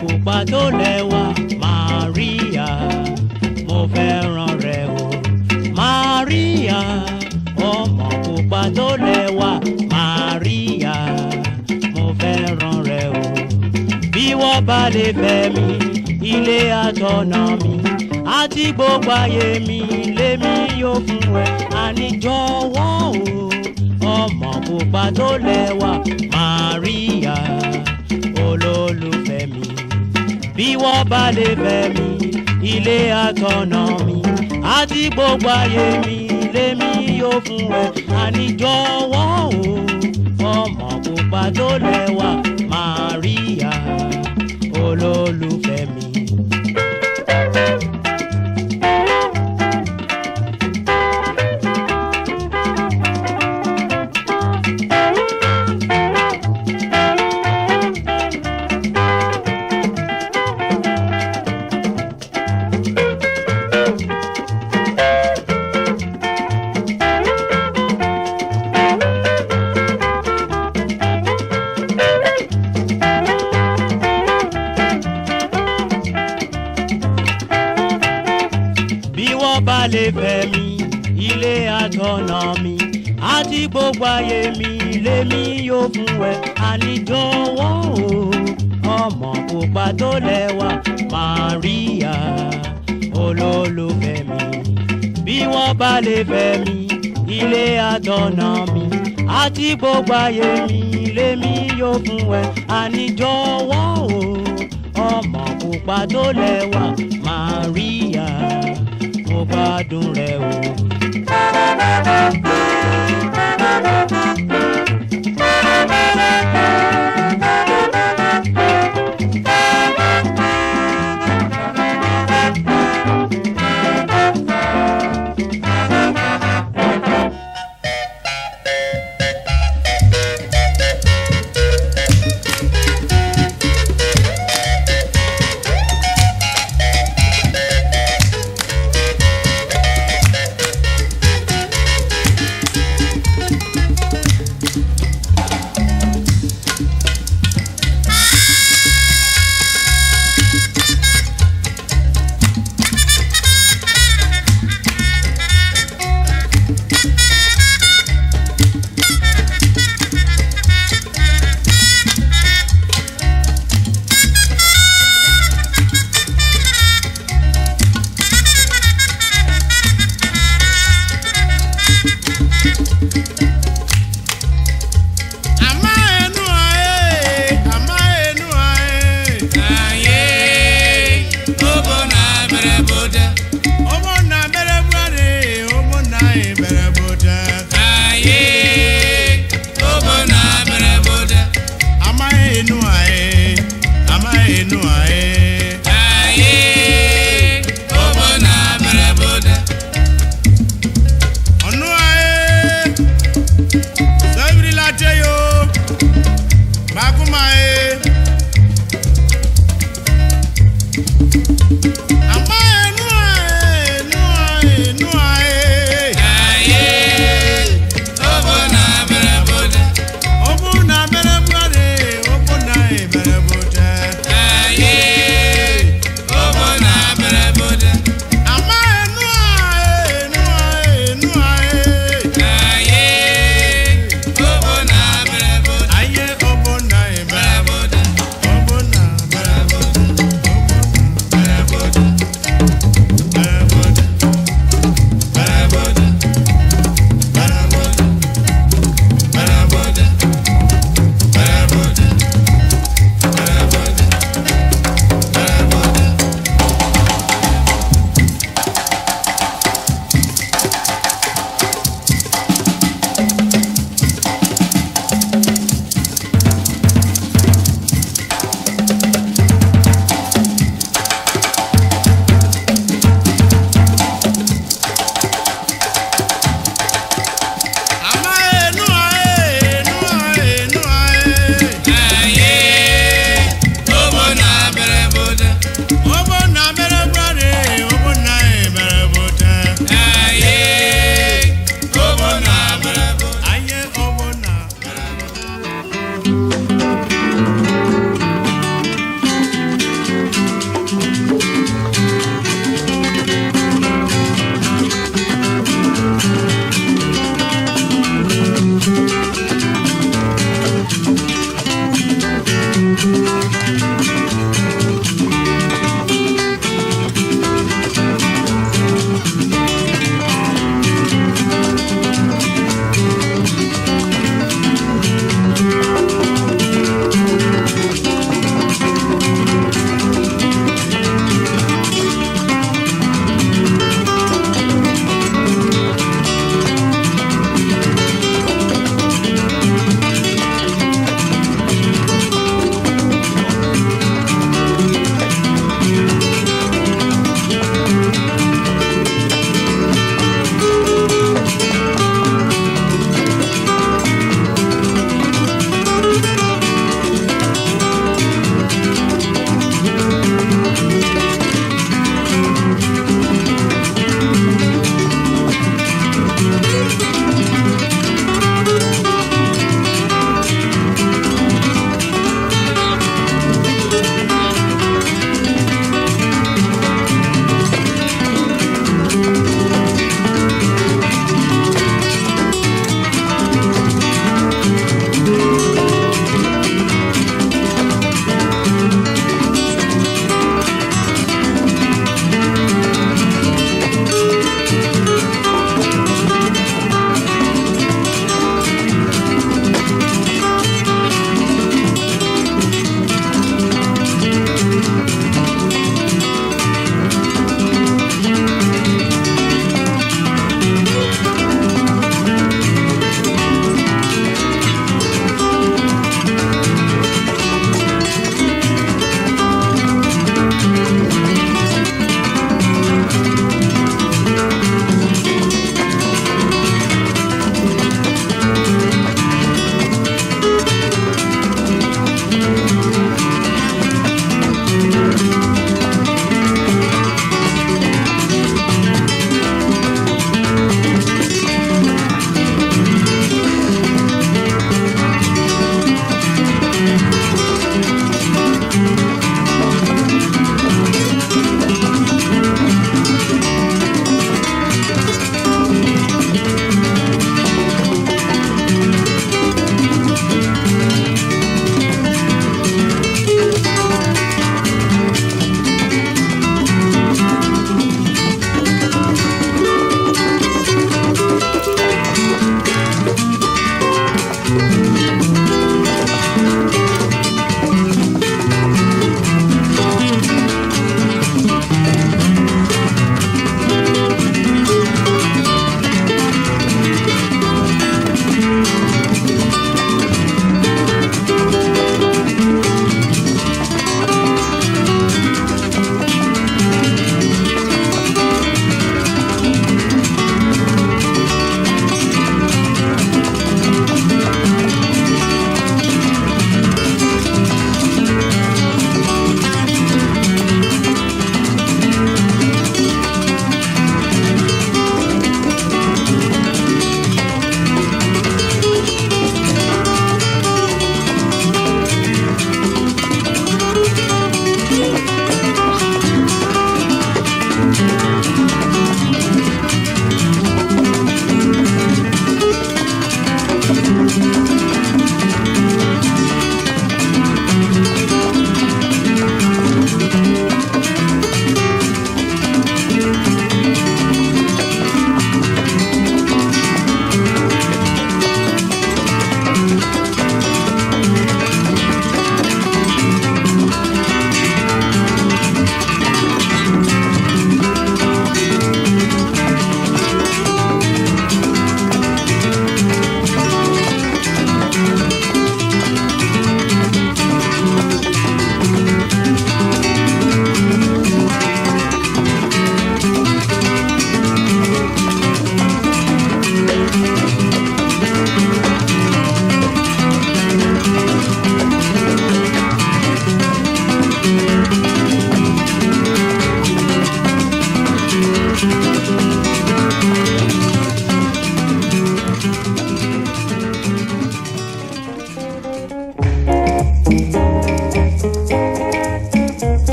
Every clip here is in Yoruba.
pupa tó lẹ́wà Maria mo fẹ́ràn rẹ o Maria ọmọ pupa tó lẹ́wà Maria mo fẹ́ràn rẹ o bí wọ́n bá lè fẹ́ mi ilé àtọ̀nà mi àti gbogbo ayé mi lèmi yóò fún ẹ àní jọ̀wọ́ o ọmọ pupa tó lẹ́wà Maria olólùfẹ́ mi bí wọ́n bá lè fẹ́ mi ilé àtọ̀nà mi àti gbogbo ayé mi lèmi yóò fún ẹ àní jọ̀wọ́ o ọmọ pupa tó lẹ́wà Maria olólùfẹ́ mi. Lè fẹ́ mi ilé àtọ̀nà mi àti gbogbo ayé mi lèmi yóò fún ẹ àní jọ̀wọ́ o ọmọ pupa tó lẹ́wà Maria olólùfẹ́ mi bí wọ́n bá lè fẹ́ mi ilé àtọ̀nà mi àti gbogbo ayé mi lèmi yóò fún ẹ àní jọ̀wọ́ o ọmọ pupa tó lẹ́wà Maria mo gbádùn rẹ o.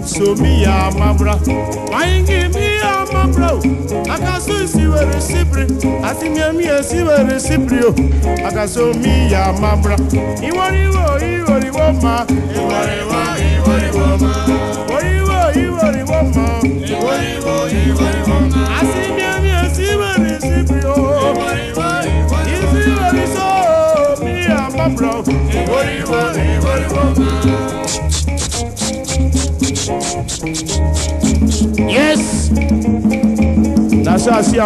So me a mabra, why give me a mabra? I can so see where the sipri. I think me a see where the siprio. I can so me a mabra. You want you want ma. You want ma. I see me a see where the siprio. You see where the so me a mabra. Yes, that's how I see you.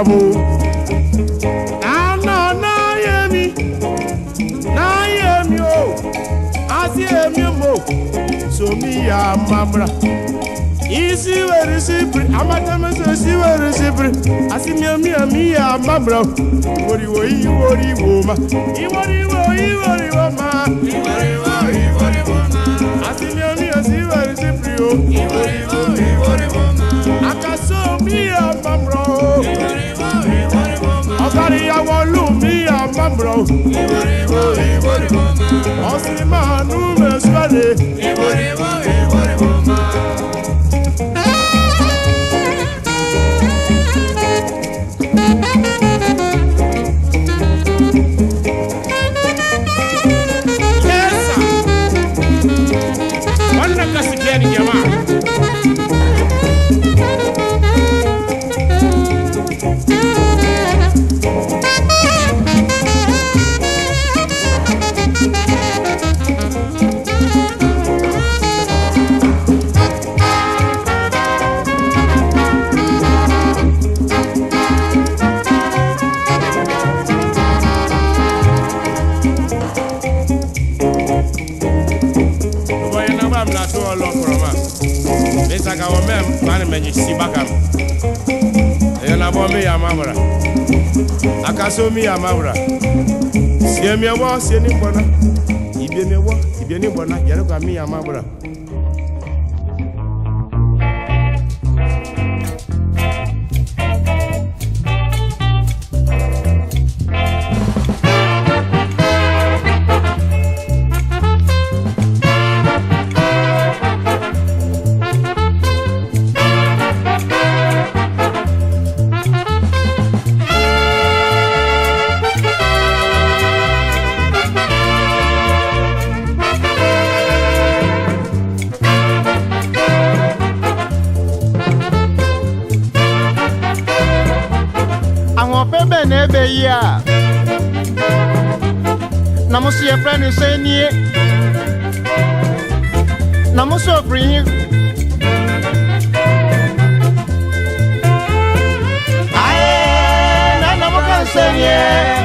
Na yemi, oh, I see him mo. So me a mabra. Easy where is it? I'm a time so see where is it? I see me a mabra. What you woman? You woman? I see me a see where is it? I can so me a mabro. I carry a wall, me a mabro. I see my numerous body. Yes, sir. One of us again in your mouth. So me a mabra. See me a wa, see ni bona. Ibe ni bona. Yaro ka me a mabra. Yeah. Namusi your friend is saying ye. Namuso free. I Namuka say ye.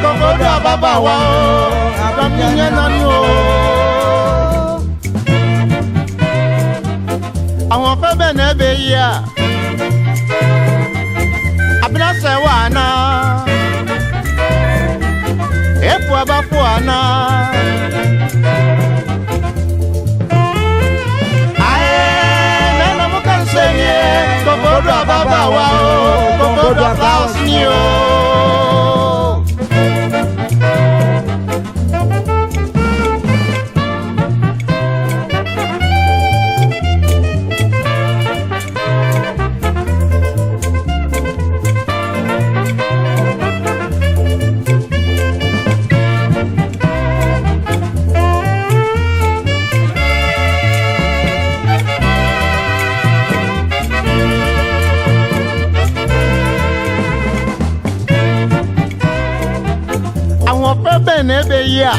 Kokoroko Baba wow. Abaminya nanu. I want to be nebe ya. Abna sewana. Efwa bafuana ae nana mukansenye kokodwa baba wao kokodwa Lawson yo nebe ya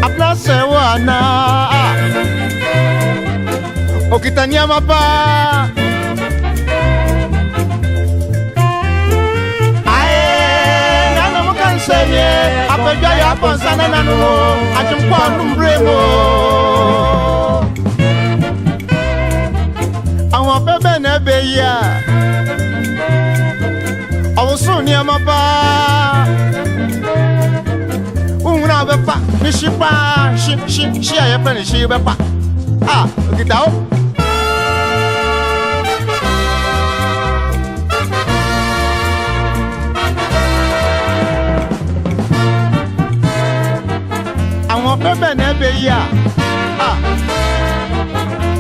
apna sewana okitania mapa ae nana mukansenye apeja ya Amponsah nanu atumpa numbremo awon bebe nebe ya awusun ya mapa Bepa, Mishipa, Share your friend, she be pa. Ah, okay, down. Pepe nebe ya. Ah.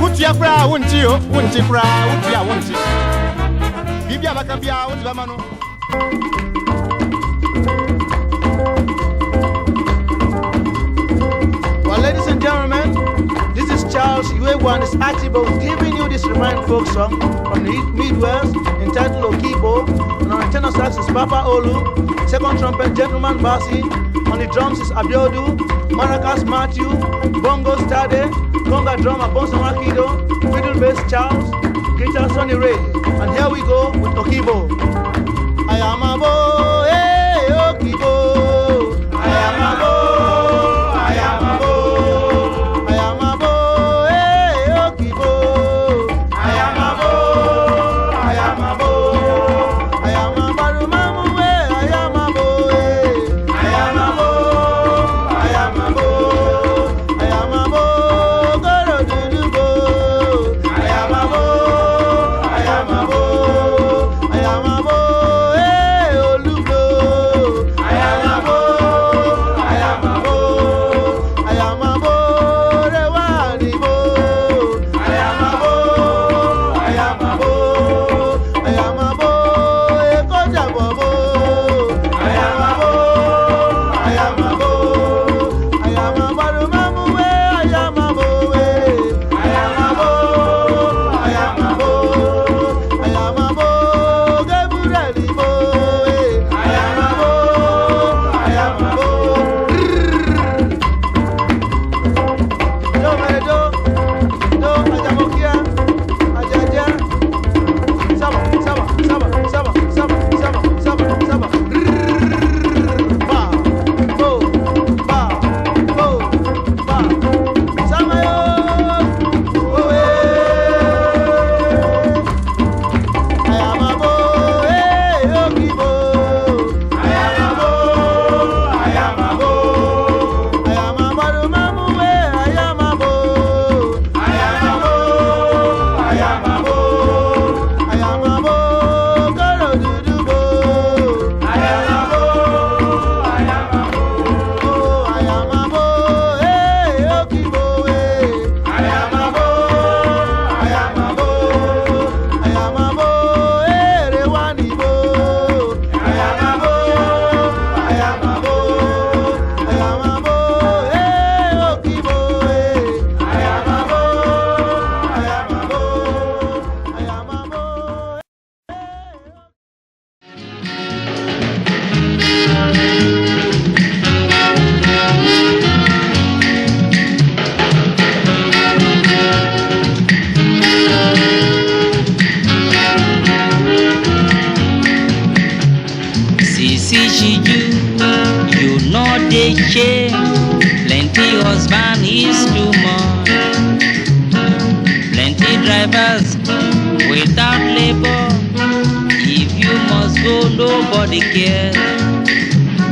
Utia kra wunti o, wunti kra, utia wunti. Bibia bakabia wunti ba manu. Well, ladies and gentlemen, this is Charles Uwaifo is Atibo giving you this refined folk song from the Midwest entitled Okibo. And on tenor sax is Papa Olu, second trumpet Gentleman Bassi, on the drums is Abiodu, maracas Matthew, bongos Tade, conga drum Amponsah Kido, fiddle bass Charles, guitar Sonny Ray. And here we go with Okibo. I am a boy, hey, Okibo. I am a boy, I am a boy. I am a boy, hey, Okibo. I am a boy, I am a boy. I am a barumamu, I am a boy. I am a boy, I am a boy. I am a boy, goro dudu bo. I am a boy, I am a boy. I am a boy, hey, Olugbo. I am a boy, I am a boy. I am a boy, Rewanibo. I am a boy, I am a boy. I am a boy, Ekojabobo. I am a boy, I am a boy. I am a barumamu, I am a boy. I am a boy, I am a boy. I am a boy, Gabrieli boy. I am a boy, I am a boy. Do mere do ajamokia, ajaja. Saba, saba, saba, saba, saba, saba, saba, saba. Ba, bo, ba, bo, ba. Sama yo, owe. I am a boy, hey, Okibo. I am a boy, I am a boy. I am a barumamu, I am a boy. I am a boy, I am a boy. I am a boy, goro dudu bo. I am a boy, I am a boy. Oh, I am a boy, hey, Okibo, hey. I am a boy, I am a boy. I am a boy, hey, Rewanibo. I am a boy, I am a boy. I am a boy, hey, Okibo, hey. I am a boy, I am a boy. I am a boy. Sisi Shiju, you know they shame. Plenty husband is too much. Plenty drivers without labor. If you must go, nobody cares.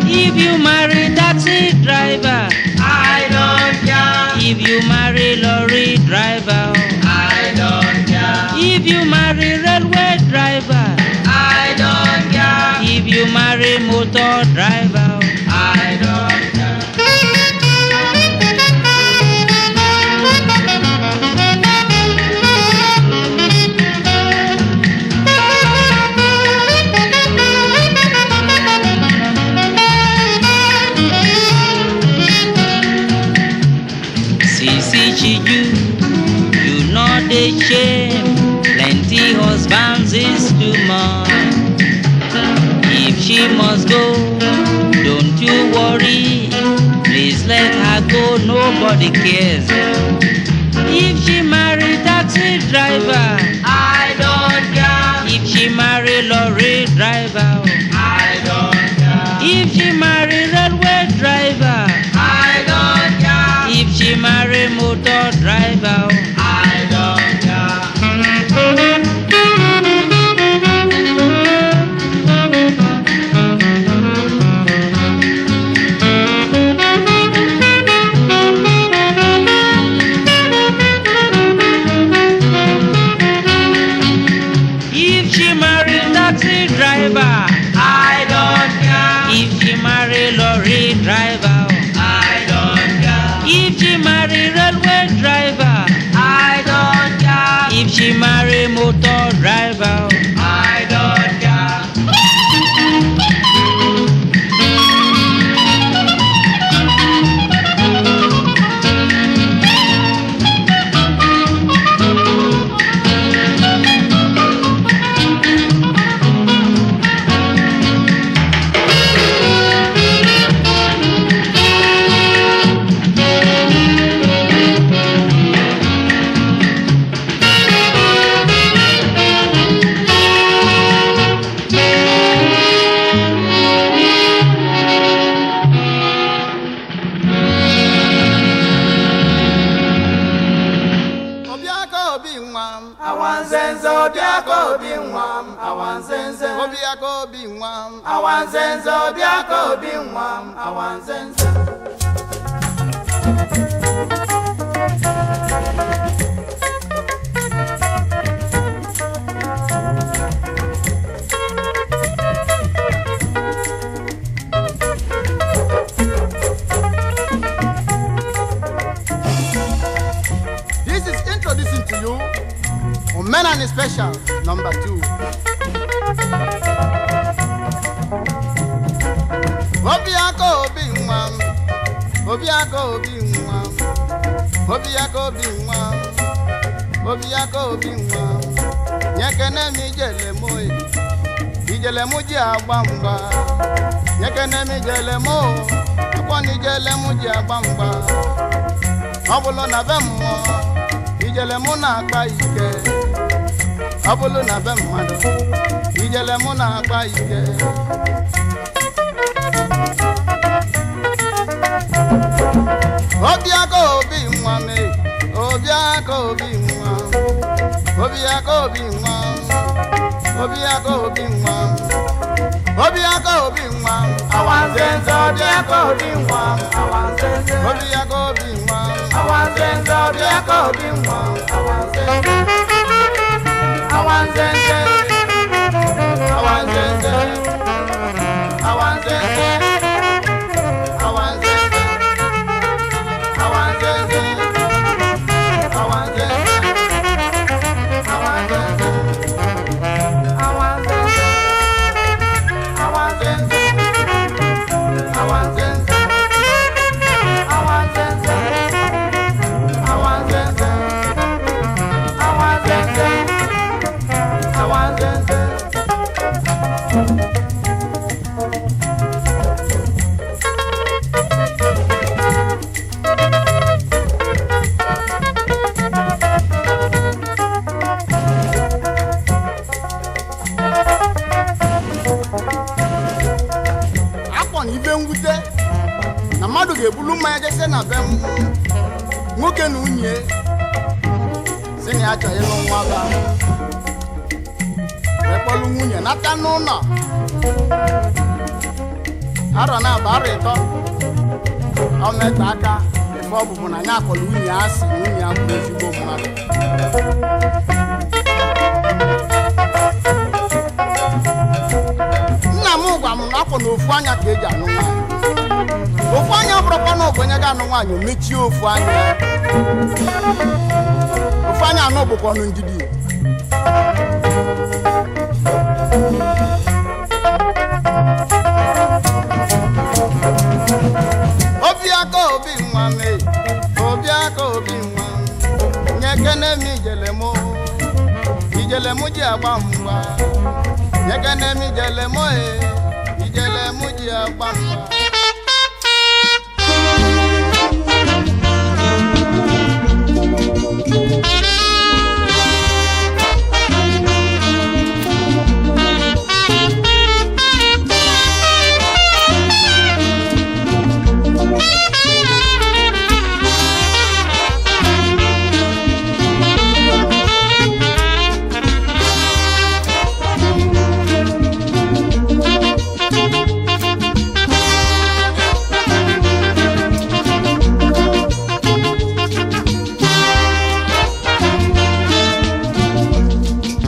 If you marry taxi driver, I don't care. If you marry lorry driver, I don't care. If you marry railway driver, I don't care. If you marry motor driver, I don't care. Sisi Chiju, you know the shame. Plenty husbands is too much. If she must go, don't you worry. Please let her go, nobody cares. If she marry taxi driver, I don't care. If she marry lorry driver, I don't care. If she marry railway driver, I don't care. If she marry motor driver, I don't care. Awanzenze obiako binwam, awanzenze obiako binwam, awanzenze obiako binwam, awanzenze. This is introducing to you Omenani Special number 2. Obiako binwam, obiako binwam, obiako binwam, obiako binwam. Nyekene mi jelemo, ijelemo ji agbamba. Nyekene mi jelemo, akwani jelemo ji agbamba. Obulo na bemmo, ijelemo na agba ike. Obulo na bemmado, ijelemo na agba ike. Obiako binwam, obiako binwam, obiako binwam, obiako binwam, obiako binwam, Awanzenze obiako binwam, awanzenze obiako binwam, awanzenze obiako binwam, awanzenze awanzenze awanzenze awanzenze awanzenze awanzenze awanzenze na mmadụ ga-ebulu mmanya jese na be nwoke na unye si na ya chọrọ ịlụ nwa ba wekpọlụ nwunye nata n'ụlọ arọ na aba arọ ịtọ ọ metụ aka ife ọbụbụ na ya akpọrọ nwunye ya si nwunye ya bụ ezigbo mmadụ. Nna m gwa m na afọ na ofu anya ka eji anụ nwaanyị. Ofu anya bụrụkwa na ogbenye ga-anụ nwaanyị o mechie ofu anya. Ofu anya anọ bụkwa ọnụ ndidi. Obiako obi nwa me, obiako obi nwa. Nyekene mi ijelemo ji agba mgba. Nyekene mi ijelemo ji agba mgba.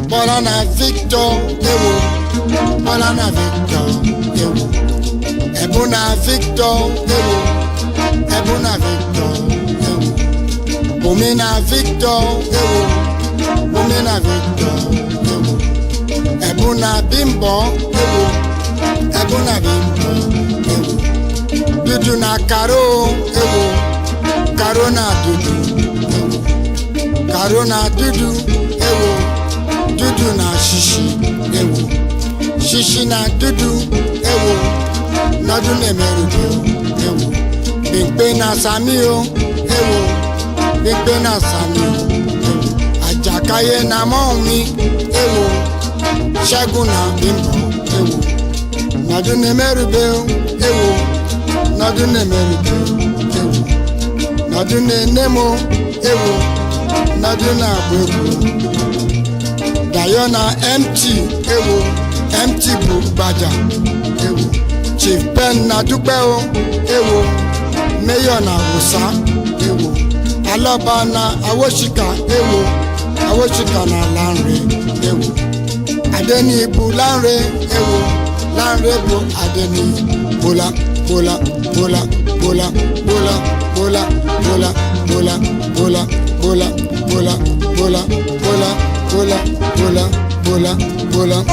Bolana Victor, ewo. Bolana Victor, ewo. Ebona Victor, ewo. Ebona Victor, ewo. Bomina Victor, ewo. Bomina Victor, ewo. Ebona Bimbo, ewo. Ebona Bimbo, ewo. Dudu na Karo, ewo. Karo na Dudu, ewo. Karo na Dudu, ewo. Dudu na shishi, ewo. Shishi na dudu, ewo. Nadu ne merudu, ewo. Bigbe na samio, ewo. Bigbe na samio, ewo. Ajakaye na momi, ewo. Shagun na bimbo, ewo. Nadu ne merube, ewo. Nadu ne merube, ewo. Nadu ne nemo, ewo. Nadu na bwebu. Diana empty ewo empty bu gbaja ewo Chief Ben na dúpẹ́ o ewo Mayor na wosa ewo Alọba na awoshika ewo awoshika na Lanre ewo Adeni bu Lanre ewo Lanre bu Adeni bola bola bola bola bola bola bola bola bola bola bola bola bola bola bola bola bola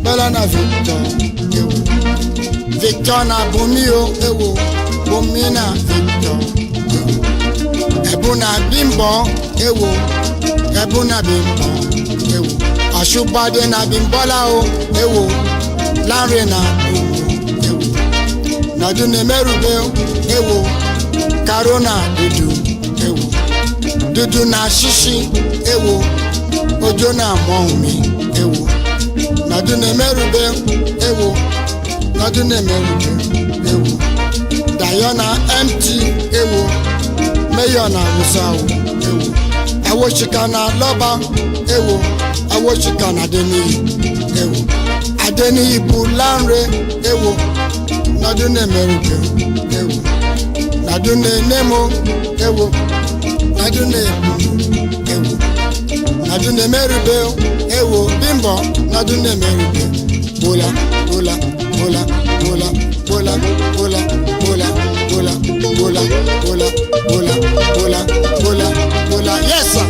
Bella na Victor, ewo. Victor na Bumi o, ewo. Bumi na Victor, ewo. Ebu na Bimbo, ewo. Ebu na Bimbo, ewo. Ashubade na Bimbola o, ewo. Lanre na Bumi, ewo. Nadune Merube o, ewo. Karo na Dudu, ewo. Dudu na Shishi, ewo. Ojo na Momi, ewo. Nadune Merube, ewo. Nadune Merube, ewo. Diana empty, ewo. Mayor na Musa, ewo. Awoshika na Loba, ewo. Awoshika na Adeni, ewo. Adeni bu Lanre, ewo. Nadune Merube, ewo. Nadune Nemo, ewo. Nadune ewo. Nadune Merube, ewo. Bimbo, Nadune Merube. Bola, bola, bola, bola, bola, bola, bola, bola, bola, bola, bola, bola, bola, bola. Yes, sir.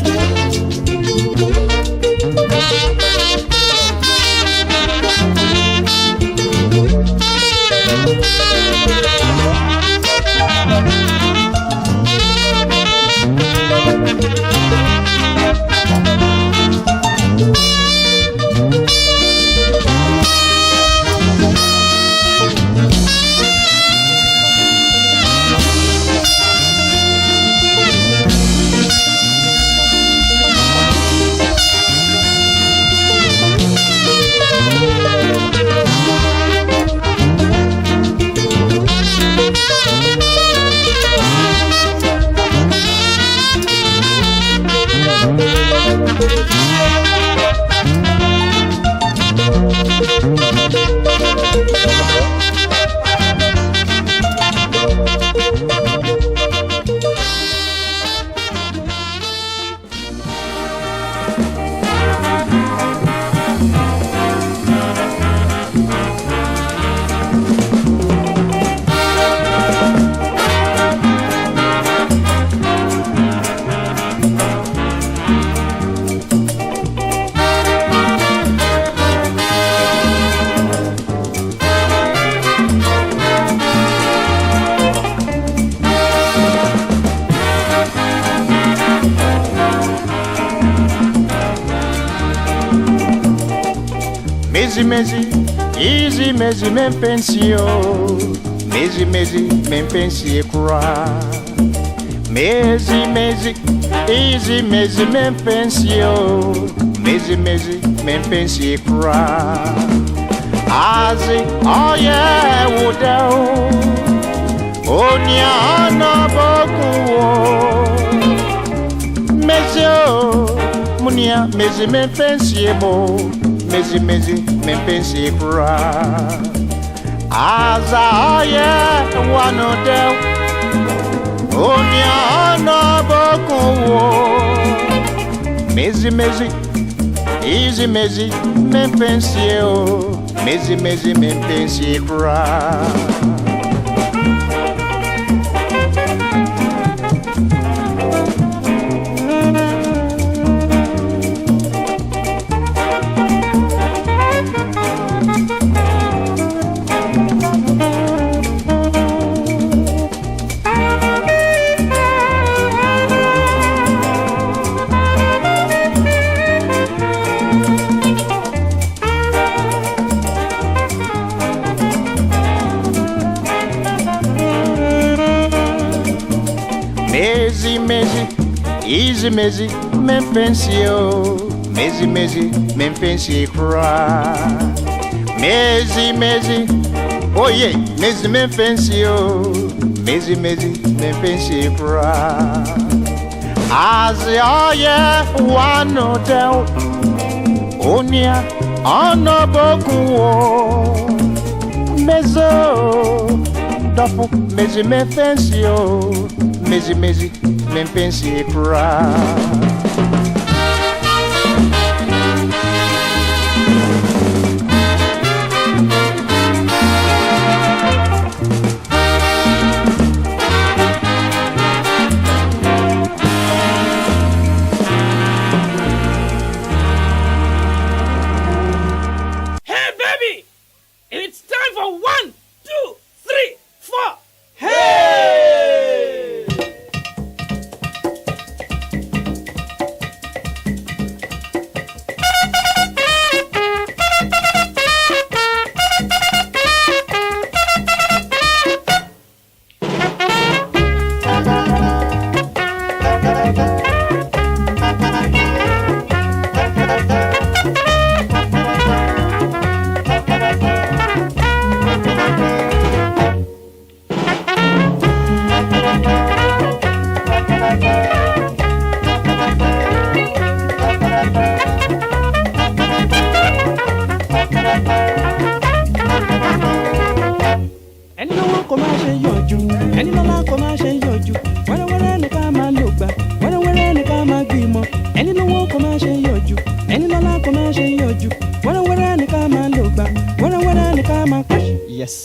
Easy mezi mempensio, mezi mempensie kura. Mezi easy mezi mempensio, mezi mempensie kura. Azi oh yeah wudao, onya na bokuwo. Mezio munia mezi mempensie mo. Mezi mempensie kura. Aza oye wano del onya no bokuwo. Mezi easy mempensie o. Mezi mempensie kura. Easy mezi, men fancy oh. Mezi mezi, men fancy cry. Mezi mezi, oh yeah, mezi men fancy oh. Mezi mezi, men fancy cry. As oh yeah, one no doubt. Onia, ono boku oh. Mezo, dofu, mezi men fancy oh. Mezi mezi, men fancy cry. Yes.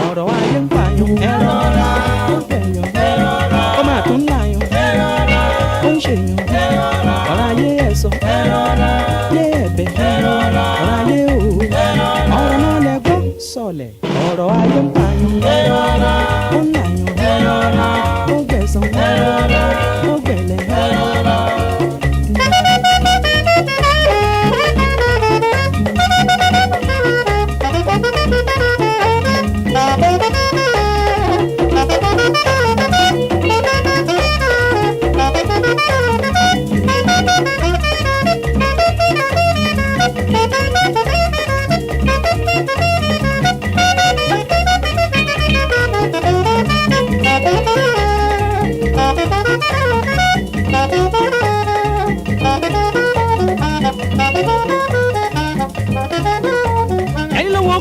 Ọ̀rọ̀ ayé ń pààyàn. Ẹ̀rọ ọ̀la. Ó bẹ̀yàn. Ẹ̀rọ ọ̀la. Ó máa tún láyàn. Ẹ̀rọ ọ̀la. Ó ń ṣèyàn. Ẹ̀rọ ọ̀la. Ọ̀rọ̀ ayé ẹ̀sọ́. Ẹ̀rọ ọ̀la. Yé ẹ̀bẹ̀. Ẹ̀rọ ọ̀la. Ọ̀rọ̀ ayé òwò. Ẹ̀rọ ọ̀la. Ọ̀rọ̀ náà lẹ gbọ́ sọ̀lẹ̀. Ọ̀rọ̀ ayé ń pààyàn. Ẹ̀rọ ọ̀la. Ó ń láyàn. Ẹ̀rọ ọ̀la. Ó gbẹ̀san. Ẹ̀rọ ọ̀la. Ó gbẹ̀lẹ̀. Ẹ̀rọ ọ̀la.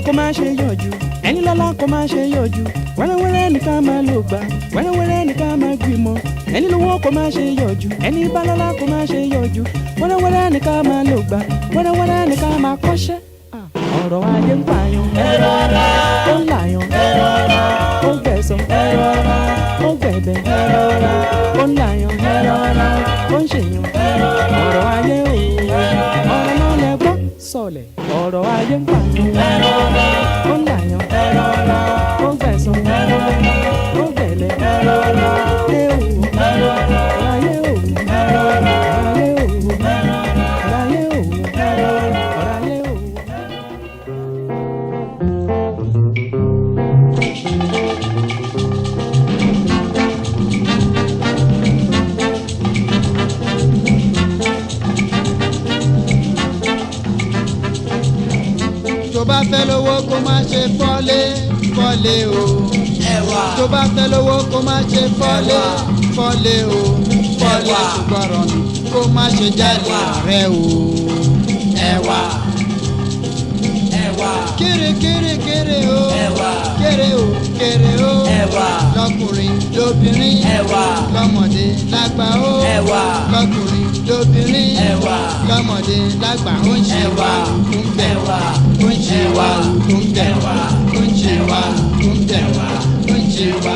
Kó má ṣe yọjú, ẹni lọ́lá kó má ṣe yọjú, wẹ́rẹ́wẹ́rẹ́ nìkan máa lò gbà, wẹ́rẹ́wẹ́rẹ́ nìkan máa gbìmọ̀, ẹni lówó kó má ṣe yọjú, ẹni bá lọ́lá kó má ṣe yọjú, wẹ́rẹ́wẹ́rẹ́ nìkan máa lò gbà, wẹ́rẹ́wẹ́rẹ́ nìkan máa kọ́ṣẹ́. Ọ̀rọ̀ ayé ń pààyàn, ẹ̀rọ ọ̀la, ó ń làyàn, ẹ̀rọ ọ̀la, ó ń gbẹ̀san, ẹ̀rọ ọ̀la, ó ń gbẹ̀bẹ̀, ẹ̀rọ ọ̀la, ó ń làyàn, ẹ̀rọ ọ̀la, ó ń ṣèyàn, ẹ̀rọ ọ̀la, ọ̀rọ̀ ayé òwò, ọ̀rọ̀ náà lẹ gbọ́ sọ̀lẹ̀, ọ̀rọ̀ ayé ń pààyàn, ẹ̀rọ ọ̀la, ó ń làyàn, ẹ̀rọ ọ̀la, ó ń gbẹ̀san, ẹ̀rọ ọ̀la, ó ń gbẹ̀lẹ̀, ẹ̀rọ ọ̀la, ayé òwò, ẹ̀rọ ọ̀la, ayé òwò, ẹ̀rọ ọ̀la, ayé òwò, ẹ̀rọ ọ̀la, ayé òwò, ẹ̀rọ ọ̀la, ayé òwò. Tó bá fẹ́ lówó kó má ṣe fọ́lé fọ́lé o. Ẹ̀wà. Tó bá fẹ́ lówó kó má ṣe fọ́lé fọ́lé o. Fọ́lé ṣùgbọ́rọ̀ mi kó má ṣe jáde rẹ o. Ẹ̀wà. Ẹ̀wà. Kéré kéré kéré o. Ẹ̀wà. Kéré o kéré o. Ẹ̀wà. Lọ́kùnrin lóbìnrin. Ẹ̀wà. Lọ́mọdé lágbà o. Ẹ̀wà. Lọ́kùnrin lóbìnrin. Ẹ̀wà. Lọ́mọdé lágbà ó ń ṣe wà ó ń bẹ̀ wá ó ń ṣe wà ó ń bẹ̀ wá ó ń ṣe wà ó ń bẹ̀ wá ó ń ṣe wà.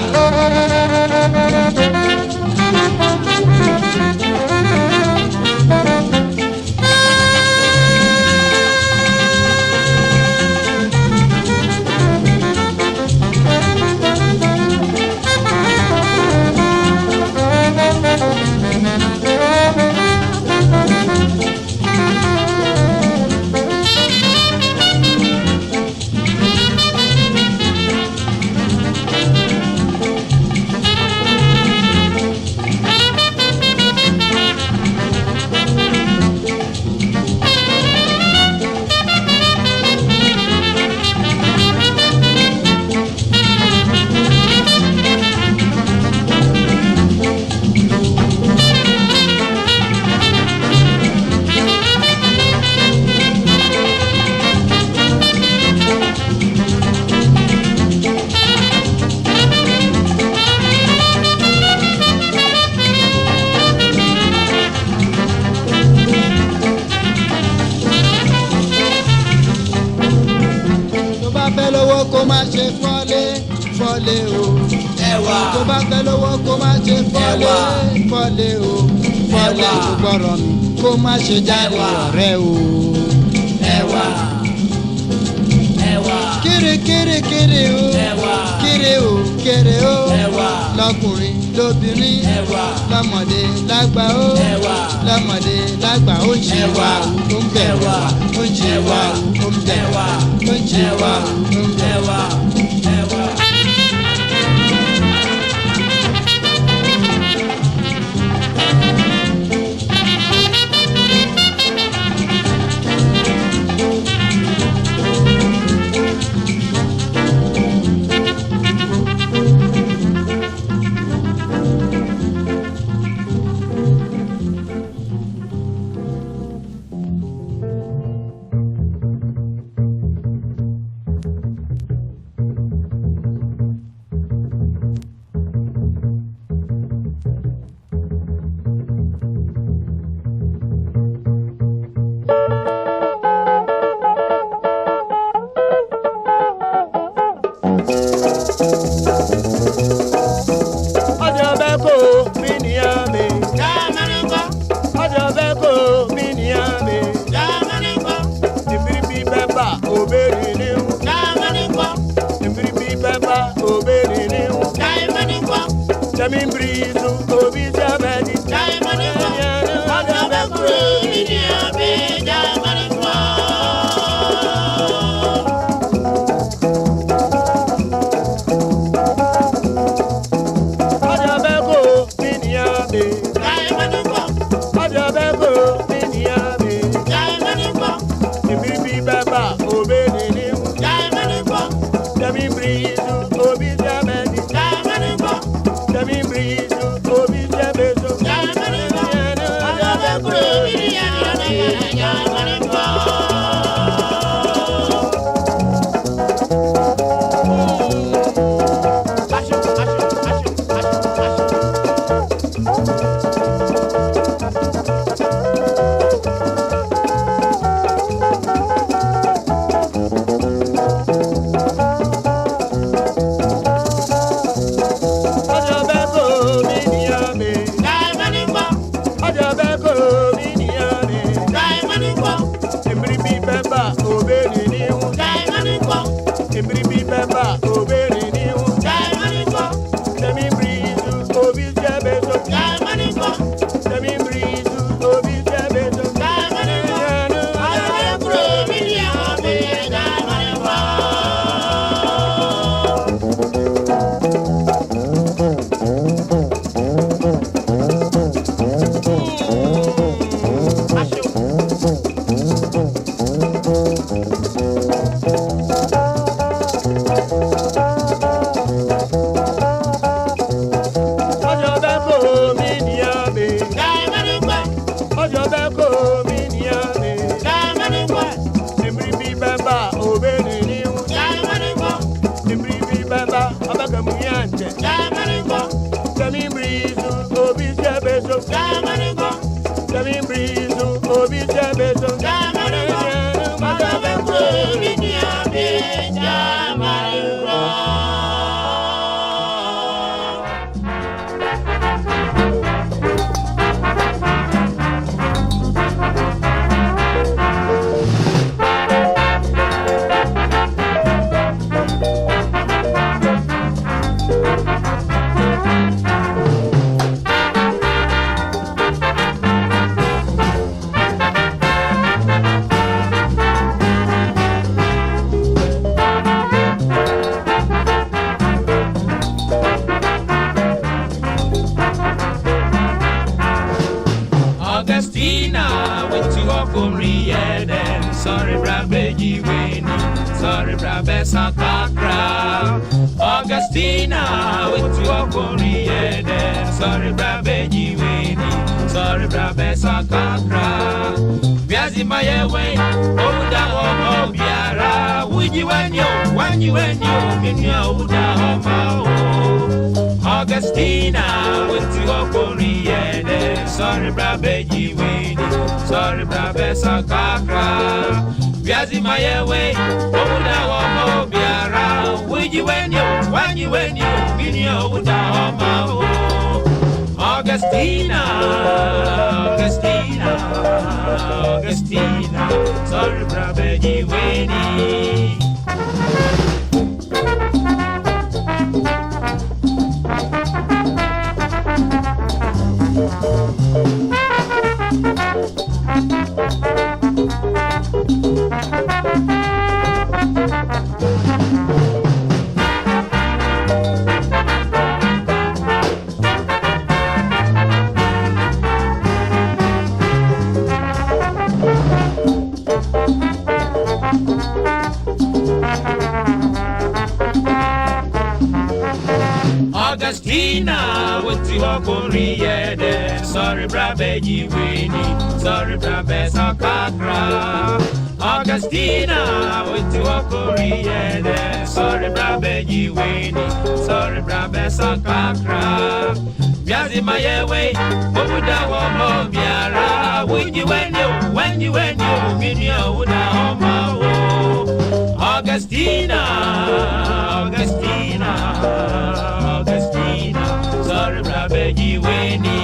fẹ́ lówó kó má ṣe fọ́lé fọ́lé o. tó bá fẹ́ lówó kó má ṣe fọ́lé fọ́lé o. fọ́lé tó gbọ́rọ̀ mi kó má ṣe jáde ọ̀rẹ́ o. kéré kéré kéré o. kéré o kéré o. lọkùnrin lóbìnrin lọ́mọdé lágbà ó lọ́mọdé lágbà ó ń ṣe wá ó ń bẹ̀ wá ó ń ṣe wá ó ń bẹ̀ wá ó ń ṣe wá ó ń bẹ̀ wá. Augustina, with your Korean, sorry, Brabeji, sorry, Brabe Sakakra, Viazi my way, oh, now, when you video with the Omo. Augustina, sorry, brother, you winning. Augustina, what you are going sorry, brother, you winning. Sorry, brother, Sakakra. Augustina, what you are going sorry, brother, you winning. Sorry, brother, Sakakra. Biazi my way, what would I want more? Biara, when you video would I home. Augustina, sorry, brother, you winning.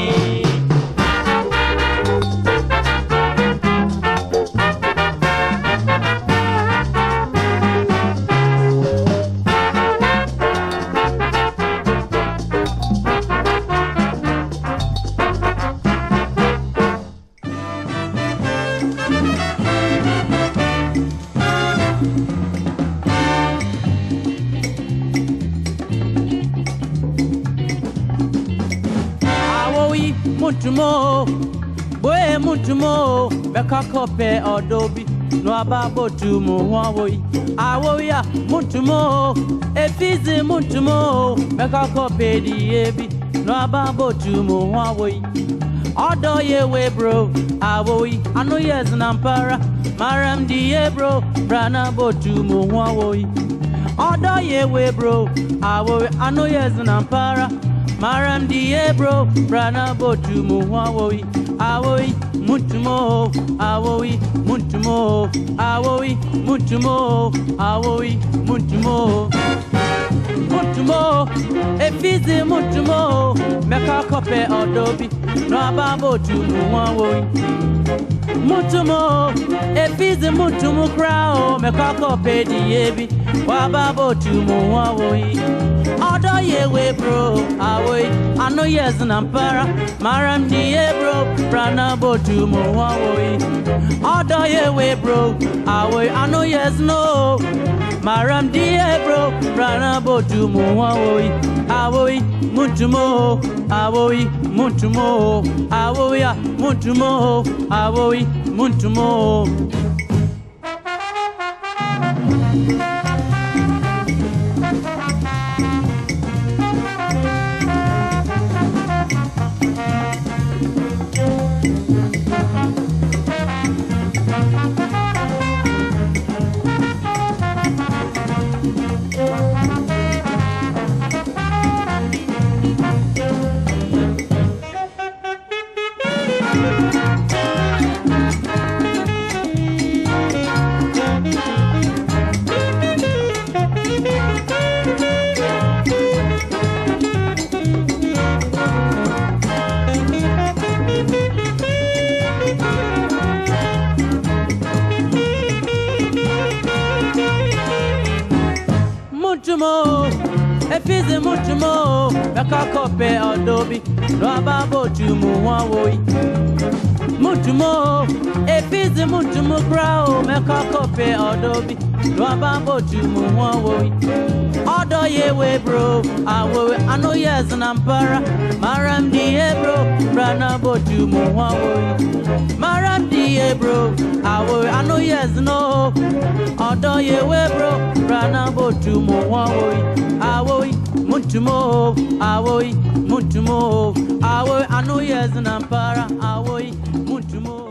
Mutumo, Beka Kope or Dobi, no ababo to Muawoi. Awoya, Mutumo, Efizi Mutumo, Beka Kope di Ebi, no ababo to Muawoi. Odo ye we bro, Awoi, Ano yes Nampara, Maram di bro, Brana Botu Muawoi. Odo ye we bro, Awoi, Ano yes Nampara, Maram di bro, Brana Botu Muawoi. Awoi, Mutumo, Awoi, Mutumo, Awoi, Mutumo, Awoi, Mutumo, Mutumo, Efizi Mutumo, Meka Kope Odobi, no ababo to Muawoi. Mutumo, Efizi Mutumo Crow, Meka Kope Diebi, Wababo to Muawoi. Odo ye we bro, Awoi, Ano yes Nampara, Maram di bro, Brana Botu Muawoi. Odo ye we bro, Awoi, Ano yes no, Maram di bro, Brana Botu Muawoi. Awoi, Mutumo, Awoi, Mutumo, Awoya, Mutumo, Awoi, Mutumo. Efizi Mutumo, Beka Kope Odobi, no ababo to Muawoi. Mutumo, Efizi Mutumo Crow, Meka Kope Odobi, no ababo to Muawoi. Odo ye we bro, Awo, Ano yes Nampara, Maram di bro, Brana Botu Muawoi. Maram di bro, Awo, Ano yes no, Odo ye we bro, Brana Botu Muawoi. Awoi, Mutumo, Awoi, Mutumo, Awoi, Ano yes Nampara, Awoi, Mutumo.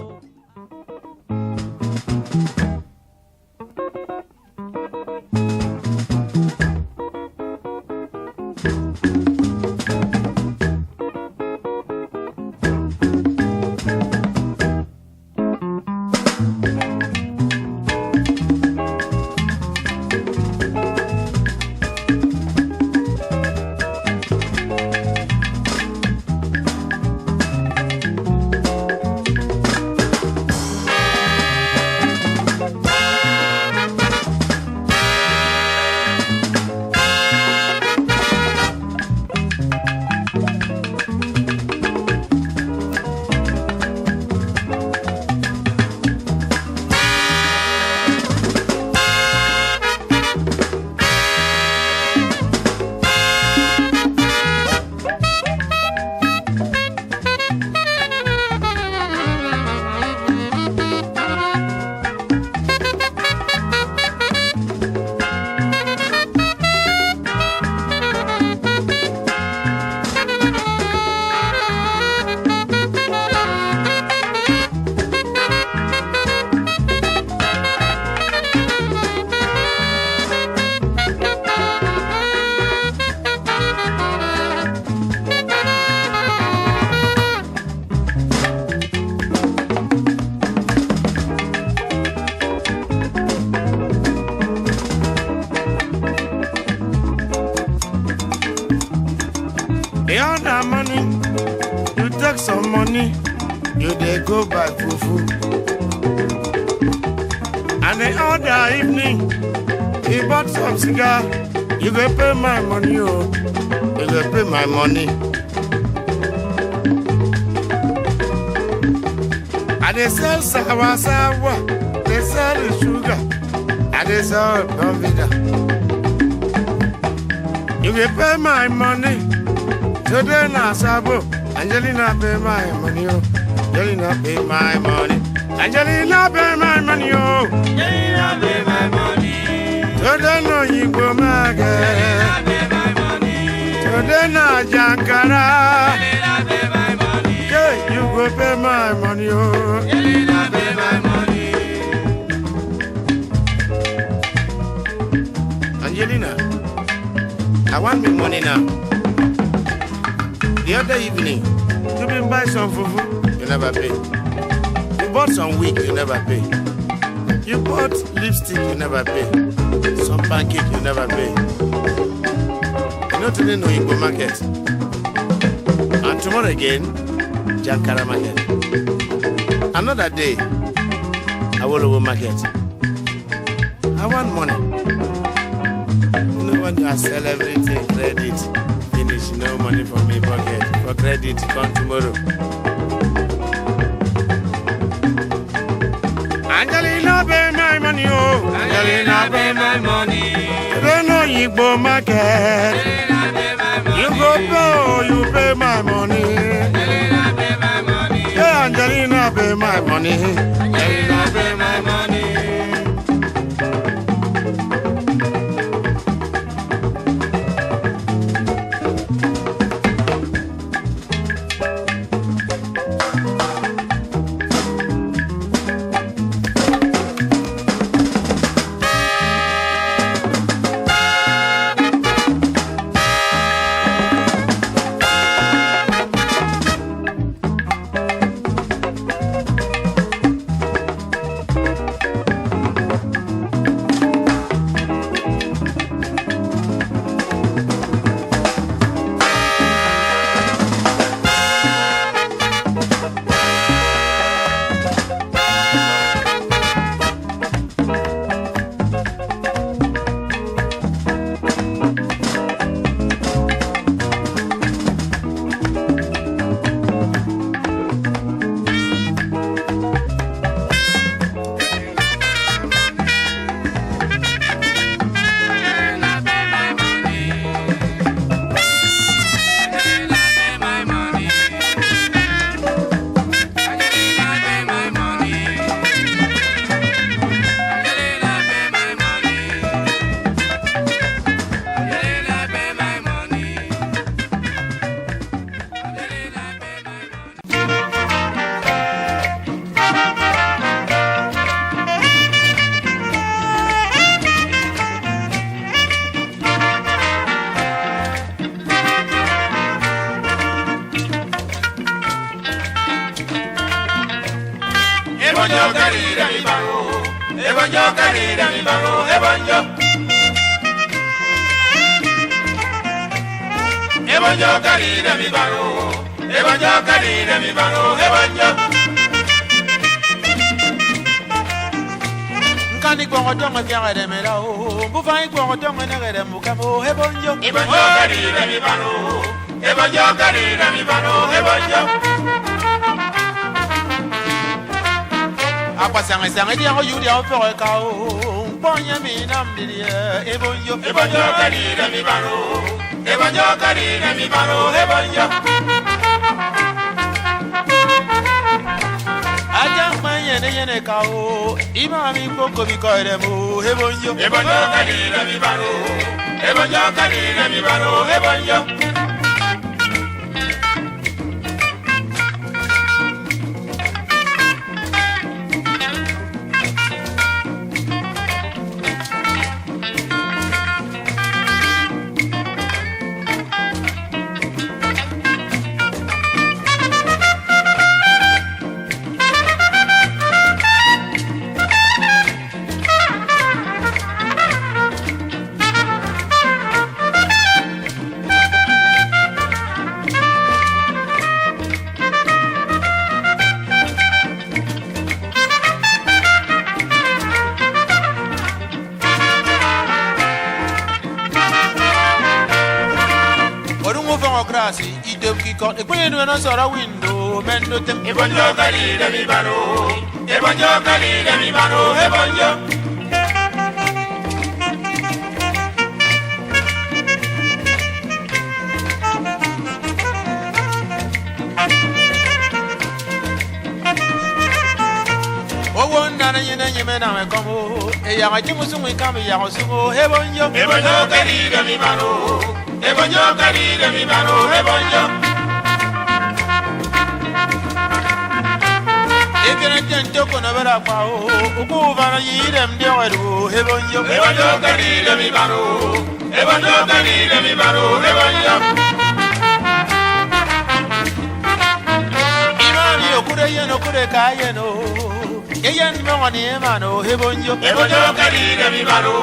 money, you dey go buy fufu. And the other evening, he bought some cigar. You go pay my money, oh. You go pay my money. And they sell sawa, they sell the sugar, and they sell Bonvita. You go pay my money. Today na sabo, Angelina pay my money, oh. Angelina pay my money. Angelina pay my money, oh. Angelina pay my money. Today no you go market. Angelina pay my money. Today na Jankara. Angelina pay my money. Yeah, you go pay my money, oh. Angelina pay my money. Angelina, I want me money now. The other evening, you been buy some fufu, you never pay. You bought some wig, you never pay. You bought lipstick, you never pay. Some pancake, you never pay. You know today no Igbo market. And tomorrow again, Jankara market. Another day, Awolowo market. I want money. You know when I sell everything, credit. Finish, no money for me pocket. For credit, come tomorrow. Angelina pay my money, oh. Angelina pay my money. Today no Igbo market. Angelina pay my money. You go pay, oh, you pay my money. Angelina pay my money. Yeah, Angelina pay my money. Angelina pay my money. Ebonjo karira mi bango, ebonjo karira mi bango, ebonjo. Ebonjo karira mi bango, ebonjo karira mi bango, ebonjo. Nkani kwa ngotonga kyanga demela o, bufa kwa ngotonga negere mukamo ebonjo. Ebonjo karira mi bango, ebonjo karira mi bango, ebonjo. Apasanga sanga dia ko yuri au fere ka o, bonya mi nam di ebonjo. Ebonjo karira mi bango, ebonjo karira mi bango, ebonjo. Aja manye ne yene ka o, imami koko mi ko remo ebonjo. Ebonjo karira mi bango, ebonjo karira mi bango, ebonjo. glass, eat them kick out the queen when I saw a window, men do them. Ebonyo kali de mi baro, ebonyo kali de mi baro, ebonyo. Nana yina nyime na me komo e ya ngajimu sumu ikami ya osumo hebonyo ebonyo kali de mi baro, ebonyo kali de mi baro, ebonyo. Ekene tento kona bera kwa o uku vana yire mdeweru hebonyo ebonyo kali de mi baro, ebonyo kali de mi baro, ebonyo. Imani okure yeno kure kayeno Eyan me wani emano hebonyo ebonyo kali de mi baro,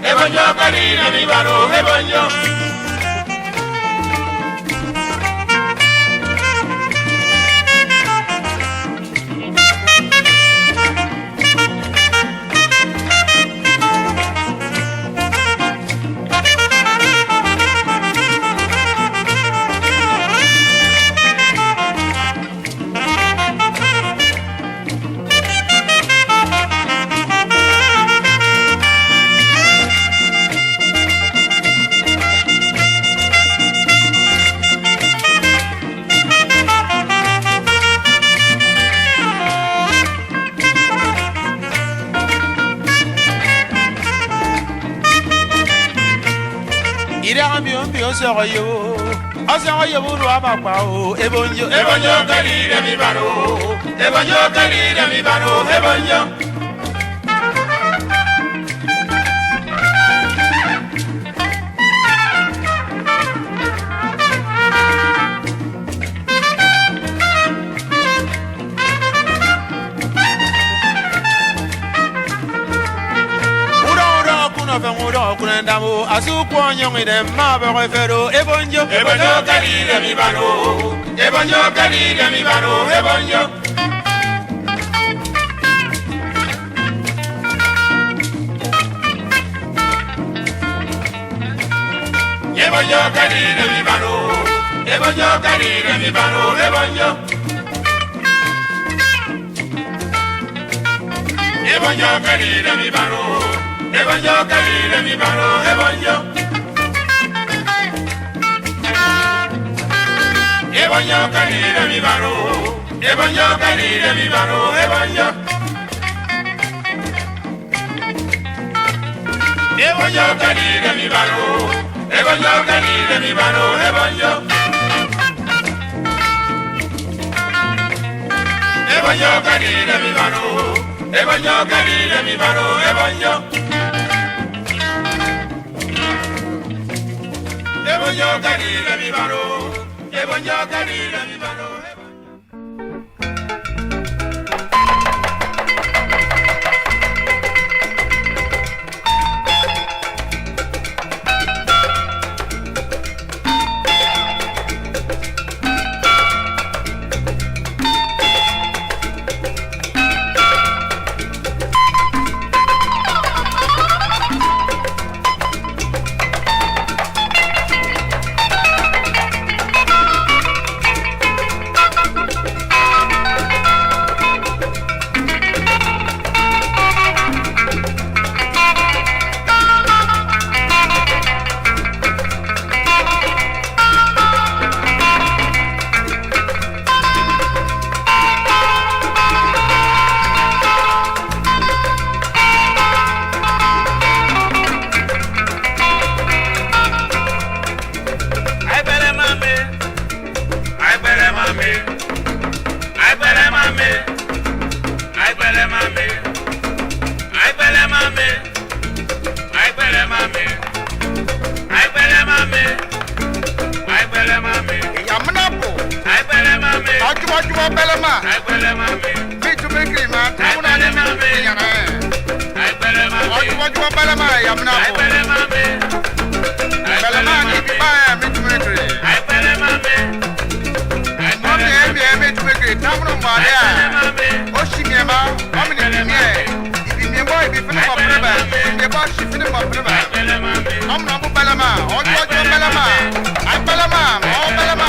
ebonyo kali de mi baro, ebonyo. Osayo buru abakwa o ebonyo ebonyo kali de mi baro, ebonyo kali de mi baro, ebonyo. Kunandamo asukwo nyongi de mabe refero ebonyo ebonyo kali de mi baro, ebonyo kali de mi baro, ebonyo. Ebonyo kali de mi baro, ebonyo kali de mi baro, ebonyo. Ebonyo kali de mi baro, ebonyo kali de mi baro, ebonyo. Ebonyo kali de mi baro, ebonyo kali de mi baro, ebonyo. Ebonyo kali de mi baro, ebonyo kali de mi baro, ebonyo. Ebonyo kali de mi baro, ebonyo kali de mi baro, ebonyo. Ebonyo kali de mi baro, ebonyo kali de mi baro. I'm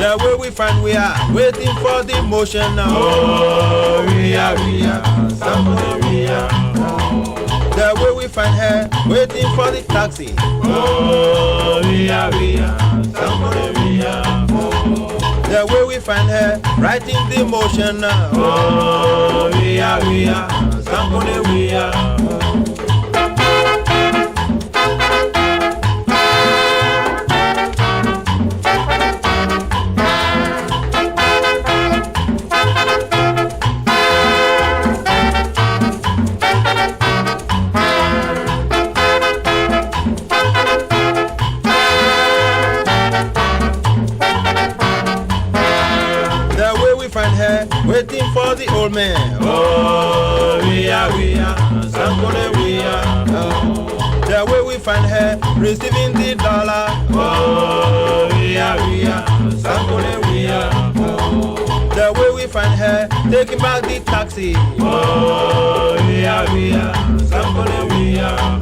The way we find we are waiting for the motion now. Oh, we are, somebody we are. The way we find her waiting for the taxi. Oh, we are, somebody we are. The way we find her writing the motion now. Oh, we are, somebody we are. Waiting for the old man. Oh, we are, somebody we are. The way we find her receiving the dollar. Oh, we are, somebody we are. The way we find her taking back the taxi. Oh, we are, somebody we are.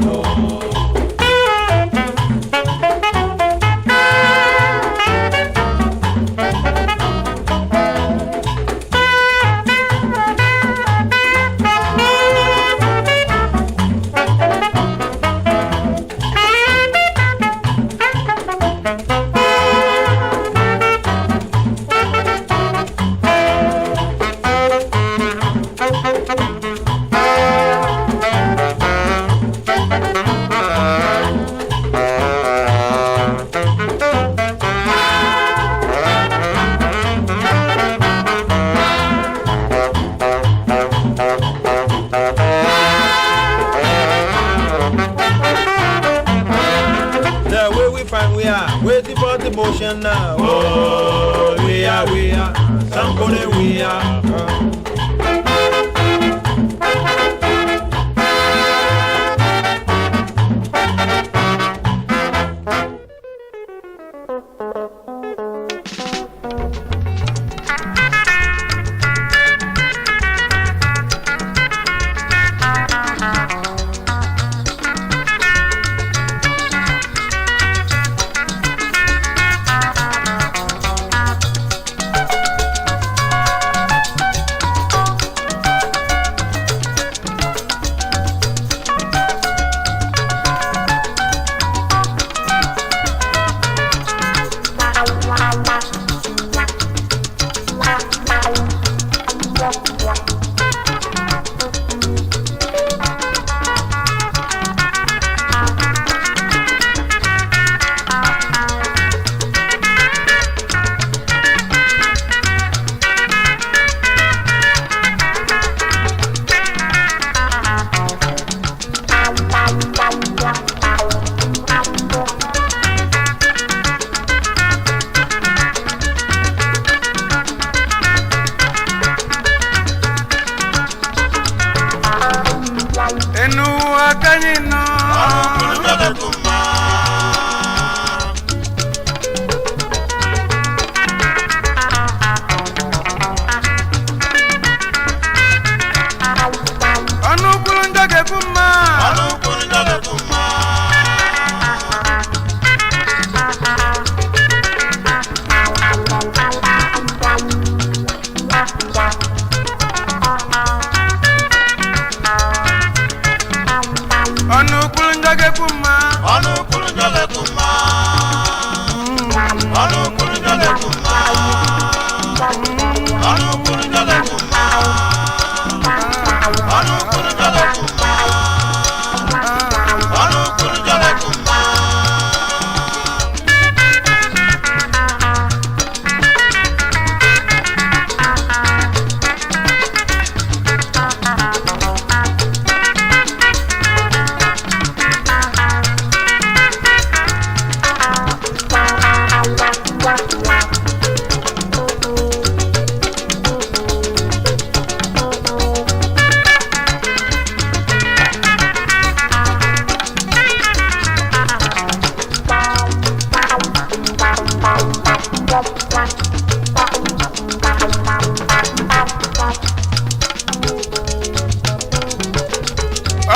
Waiting for the motion now. Oh, we are, somebody we are.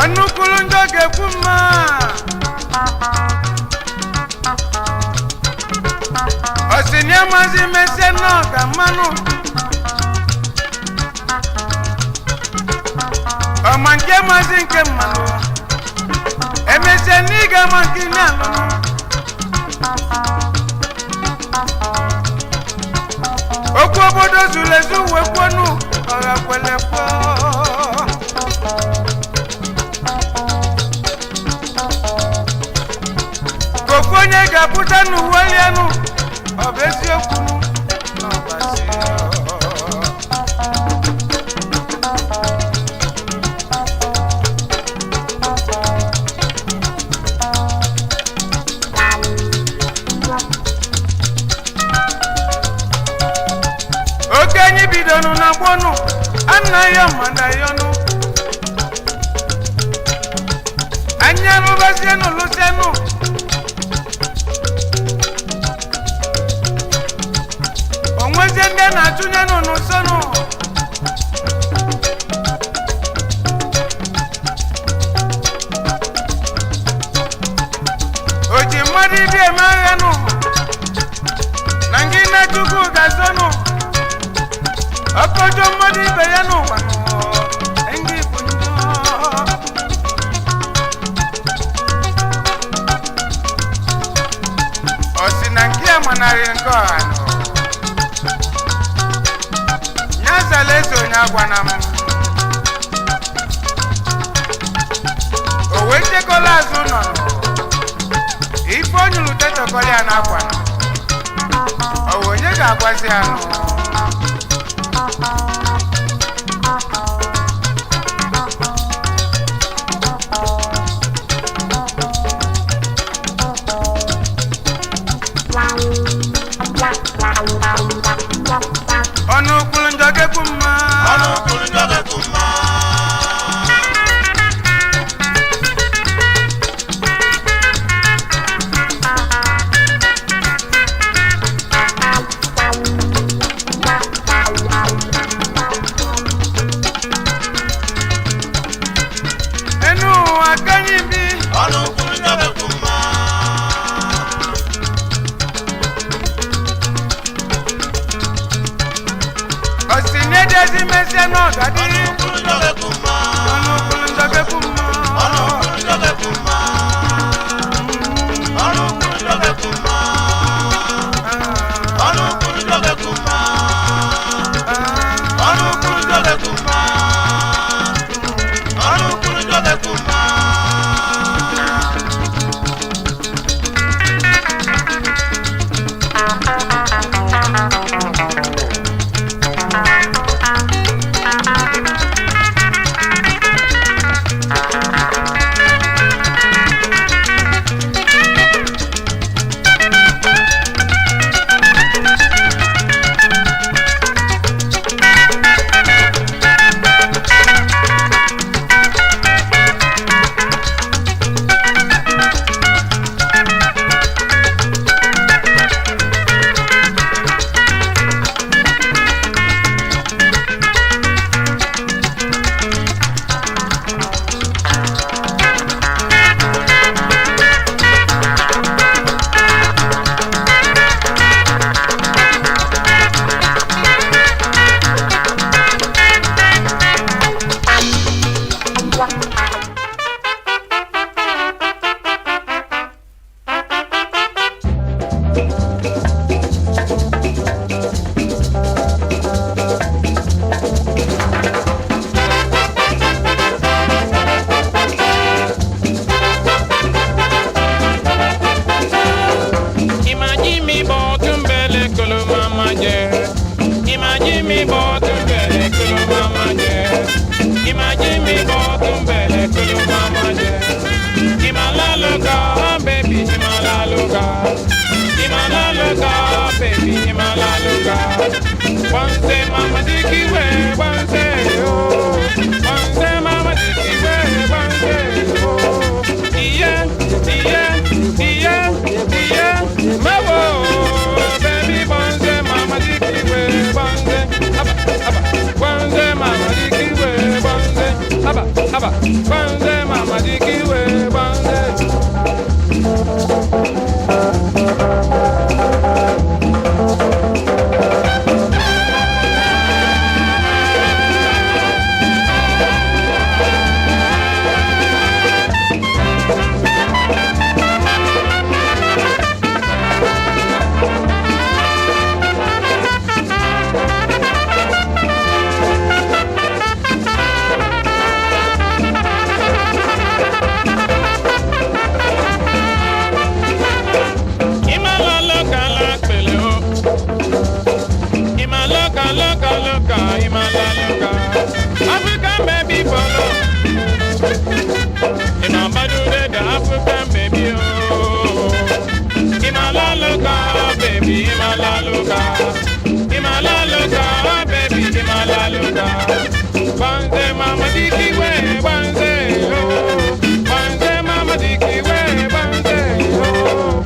Anukulunjo gekuma Osinya mazi meseno kamanu Omanke mazi nkemanu Emeseni gamankinanu Okwobodo zulezu wekwonu Ora kwelepo Kokonye gaputa nuwalianu Obesi okunu Nobasi Okenyi bidonu na bonu Anayo mandayonu Anyanu basienu lusenu Onwezende na tunyenu nusonu Oji mwadi bie marenu Nangina chuku gazonu Okojo mwadi beyenu wanu Engi punjo Osinankia manari nkoano Nyaza lezo nyagwanam Oweche kola zunono Ifo nyuluteto koli anakwano Owenye gagwasi ano Onu kulunjoge kuma Enu akanyimbi Osinedezi meseno gadi Onu kulunjoge kuma mama diki we banze oh. Banze mama diki we banze oh.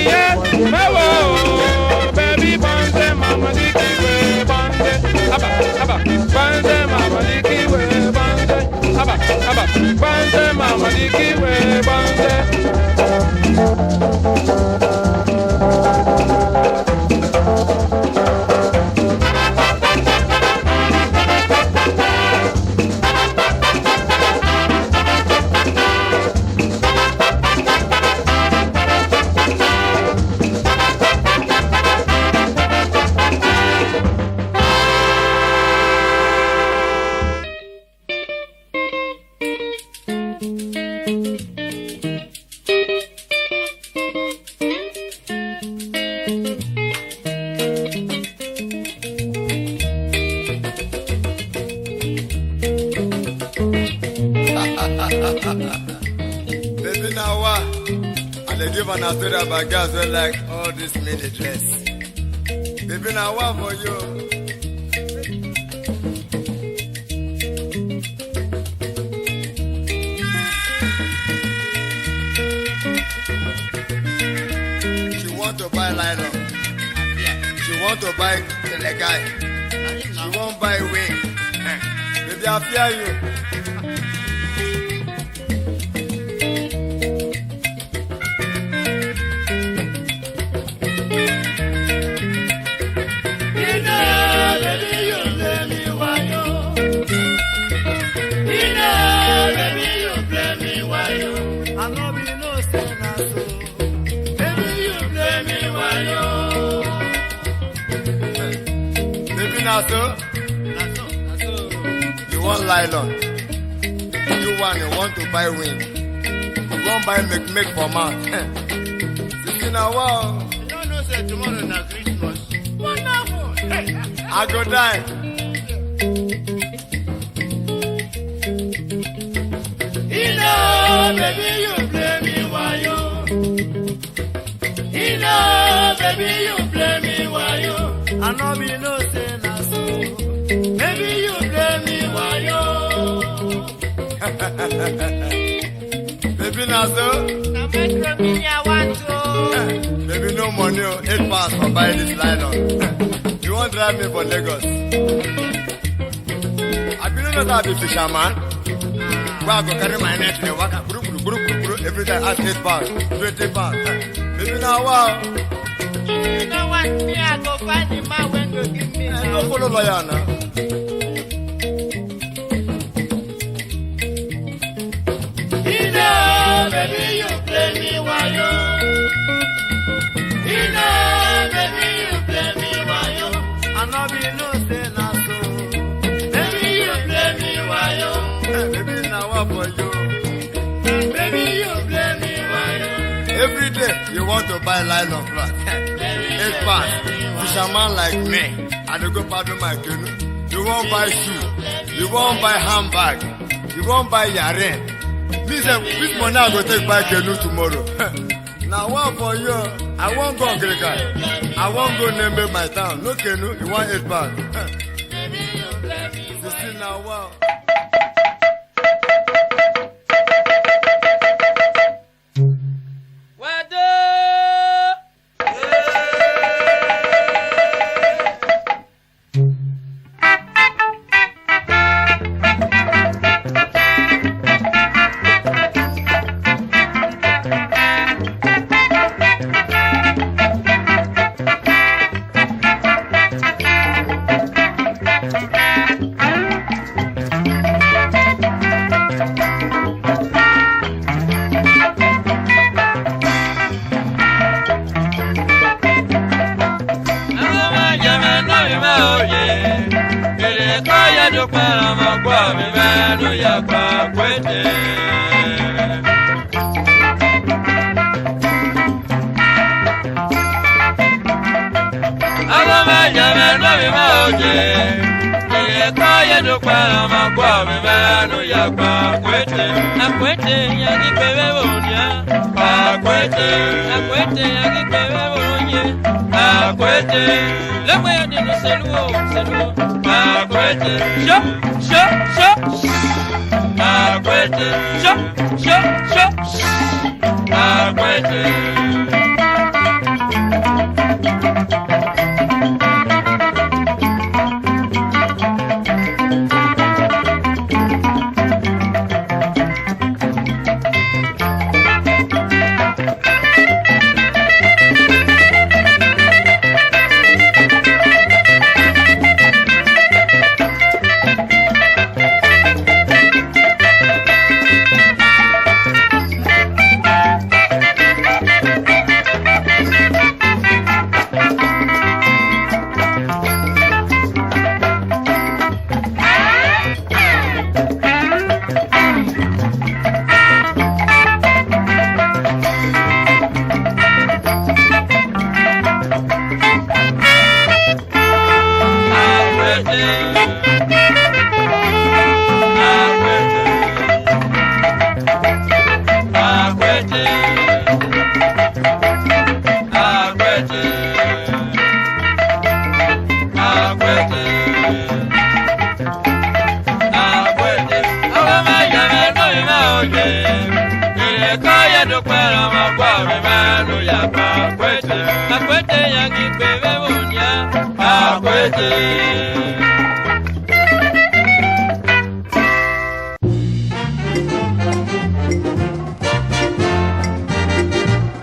Yeah, mawo, baby banze mama diki we banze. Aba, banze mama diki we banze. Aba, banze mama diki we banze. Baby, now what? And they give an story about girls who like all this mini dress. Baby, now what for you? She want to buy nylon. She want to buy teleguy. She won't buy wing. Baby, I fear you. So, you want nylon, you want to buy wing, you want buy make for man. See now, wow. You don't know say tomorrow na Christmas. Wonderful. I go die. You know, baby, you play me while you know, baby, you play me while you. I know me no say na so. Baby, you play me while you. Baby, na so. Na metro me I want to. Baby, no money, 8 pounds for buy this nylon. You won't drive me for Lagos. I believe not that be fisherman. Where I go carry my net in the waka, every time I 8 pounds, 20 pounds. Baby, now wow. You know what? Me, I go find the man when you give me. I don't follow Olaiya now. You know, baby, you play me while you. You know, baby, you play me while you. I know be no say na so. Baby, you play me while you. Baby, now what for you? Baby, you play me while you. Every day you want to buy nylon cloth. 8 pounds. Fisherman like me, I don't go pardon my canoe. You won't buy shoe. You won't buy handbag. You won't buy yarn. Me say, which money I go take buy canoe tomorrow? Now one for you. I won't go Greca. I won't go name my town. No canoe. You want 8 pounds. 16 now wow. Akwete, yagi bebe bonye. akwete. Let me hear the selo, akwete. Sho. Akwete. Sho. Akwete.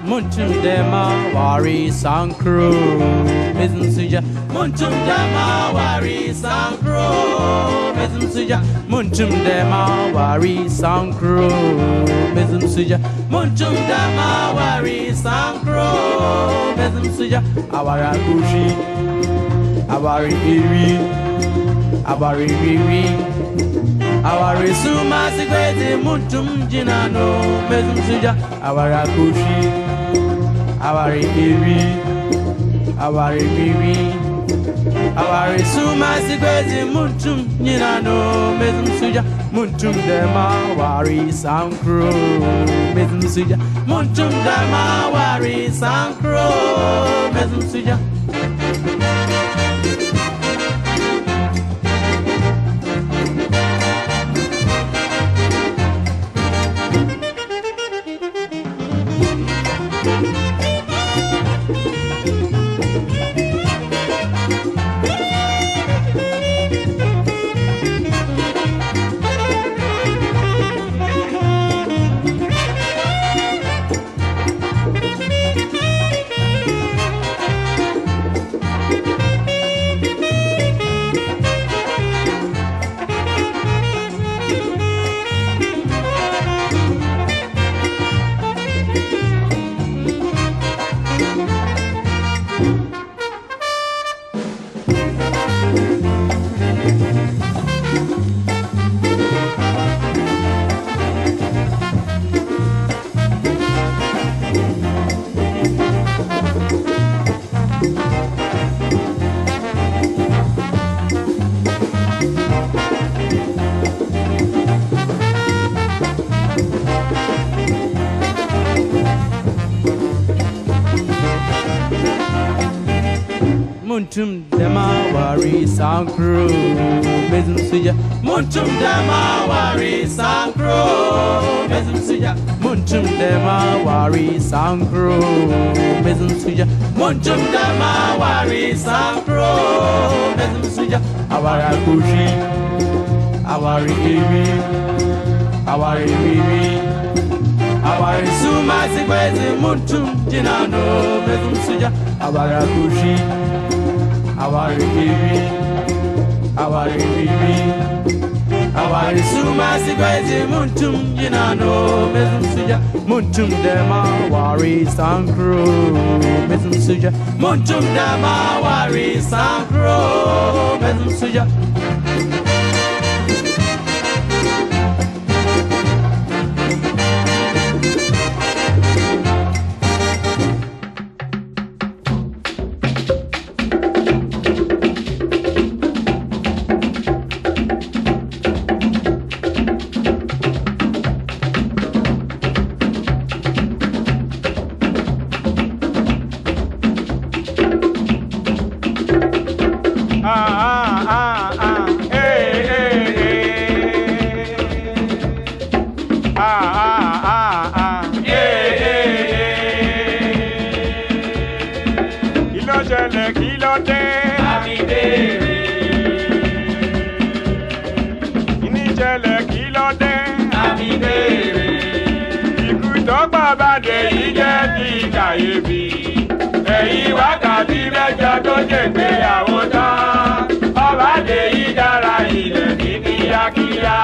Muntum dema wari sankro mezum suja. Muntum dema wari sankro mezum suja. Muntum dema wari sankro mezum suja. Muntum dema wari sankro mezum suja. Awara kushi, awari iri, awari iri. Awari suma sigwete muntum jinano mezum suja. Awara kushi, awari iri, awari iri. Awari suma sigwete muntum jinano mezum suja. Muntum dema wari sankro mezum suja. Muntum dema wari sankro mezum suja. Muntum dema wari sankro mezum suja. Muntum dema wari sankro mezum suja. Muntum dema wari sankro mezum suja. Muntum dema wari sankro mezum suja. Awara kushi, awari iri, awari iri. Awari suma sigwete muntum jinano mezum suja. Awara kushi, awari iri, awari iri. Awari suma sigwete muntum jinano mezum suja. Muntum dema wari sankro mezum suja. Muntum dema wari sankro mezum suja. ṣẹlẹ̀ kí ló dé. àmì béèrè. Ikú tó pa bàdé yìí jẹ́ ti kàyéfì. Ẹ̀yìn wákàtí mẹ́jọ tó ṣègbéyàwó tán. Ọbàdé yìí dára ilẹ̀ ní kíákíá.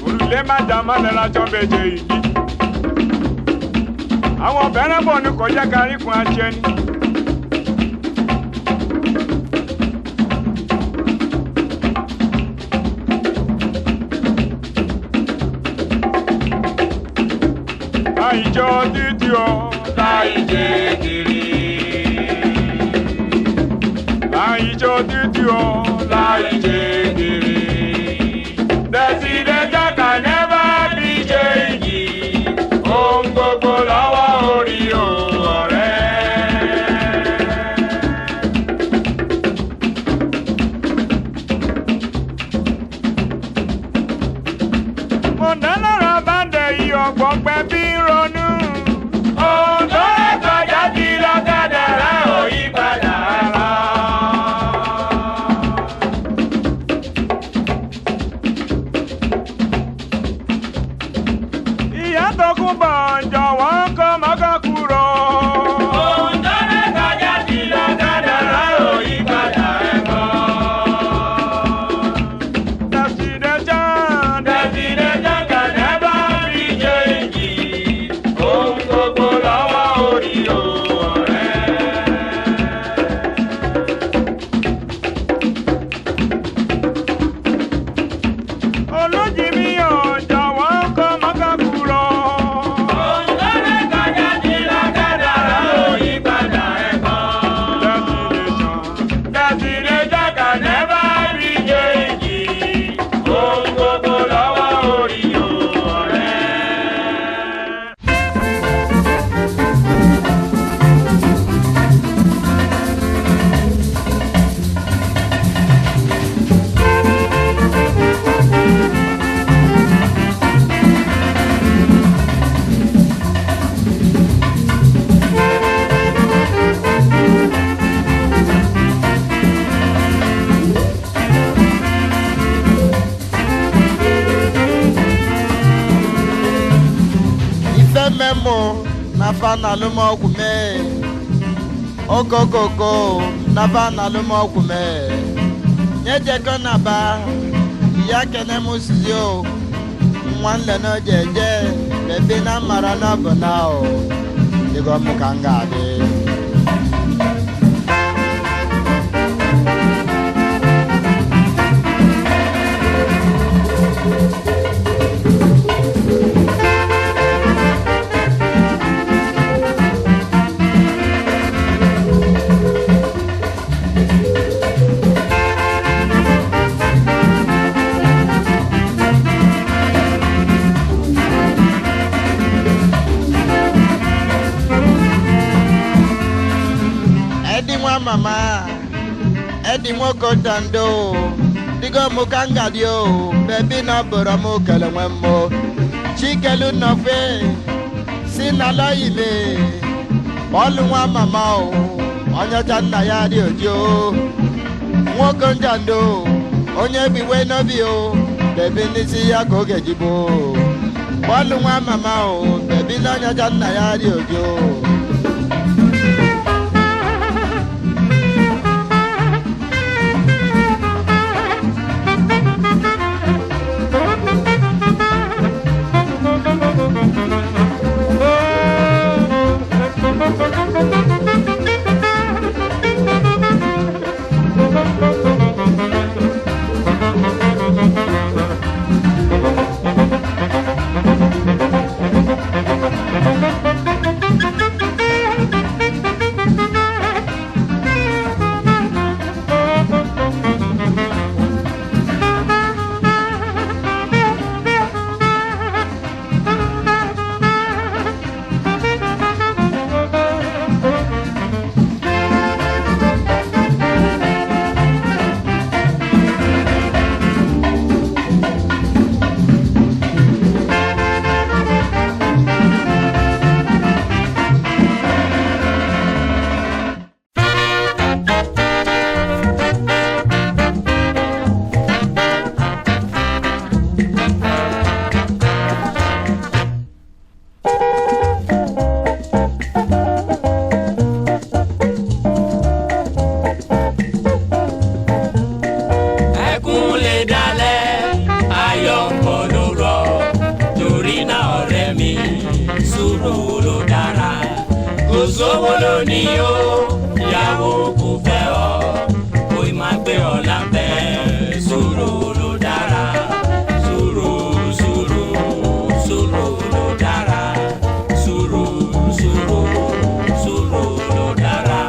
Òrùlé má dá mọ́lẹ̀ lájọ́ méje yìí. Àwọn bẹ̀rẹ̀ bọ̀ ní kọjá kárí kun aṣẹ ni. Láìjọ títí o, láìjẹ kiri. Láìjọ títí o, láìjẹ kiri. Presidential can never be changed. Ohun gbogbo lọ́wọ́ orí o ọ̀rẹ́. Mo dá lọ́rọ̀ bá ń dẹ̀ yí ọ̀gbọ́n pẹ́ bí ronú. Ohun tó rẹ̀ kọjá sí lọ́kadà rẹ̀ ò yí padà lọ. Ìyá tó kún bọ̀ jọ̀wọ́ kọ́ mọ́kàn kúrò. ohun tó rẹ̀ kọjá sí lọ́kadà rẹ̀ ò yí padà ẹ̀kọ́. Presidential can never be changed. Ohun gbogbo lọ́wọ́ orí o ọ̀rẹ́. olójì mi ò jọ̀wọ́ kọ́ mọ́kàn kúrò. ohun tó rẹ̀ kọjá sí lọ́kadà rẹ̀ ò yí padà ẹ̀kọ́. Presidential can never be changed. Ohun gbogbo lọ́wọ́ orí o ọ̀rẹ́. Ife memo na fana lumo kume. Okokoko na fana lumo kume. Nyeje kona ba ya kene musio. Mwanle no jeje bebe na mara na bonao. Digo mukangade. Mama, Eddie Moko Dando, Digo Mukangadio, Baby Naburamo Kalamamo, Chikalu Nofe, Sinaloibe, Olua Mama, Onyatana Yadio Jo, Moko Dando, Onye Biwe Novio, Baby Nisia Gogajibo, Olua Mama, Baby Nanyatana Yadio Jo. sówó lónìí o ìyàwó kò fẹ́ ọ kó má gbé ọ lábẹ́ sùúrù ló dára sùúrù sùúrù sùúrù ló dára sùúrù sùúrù sùúrù ló dára.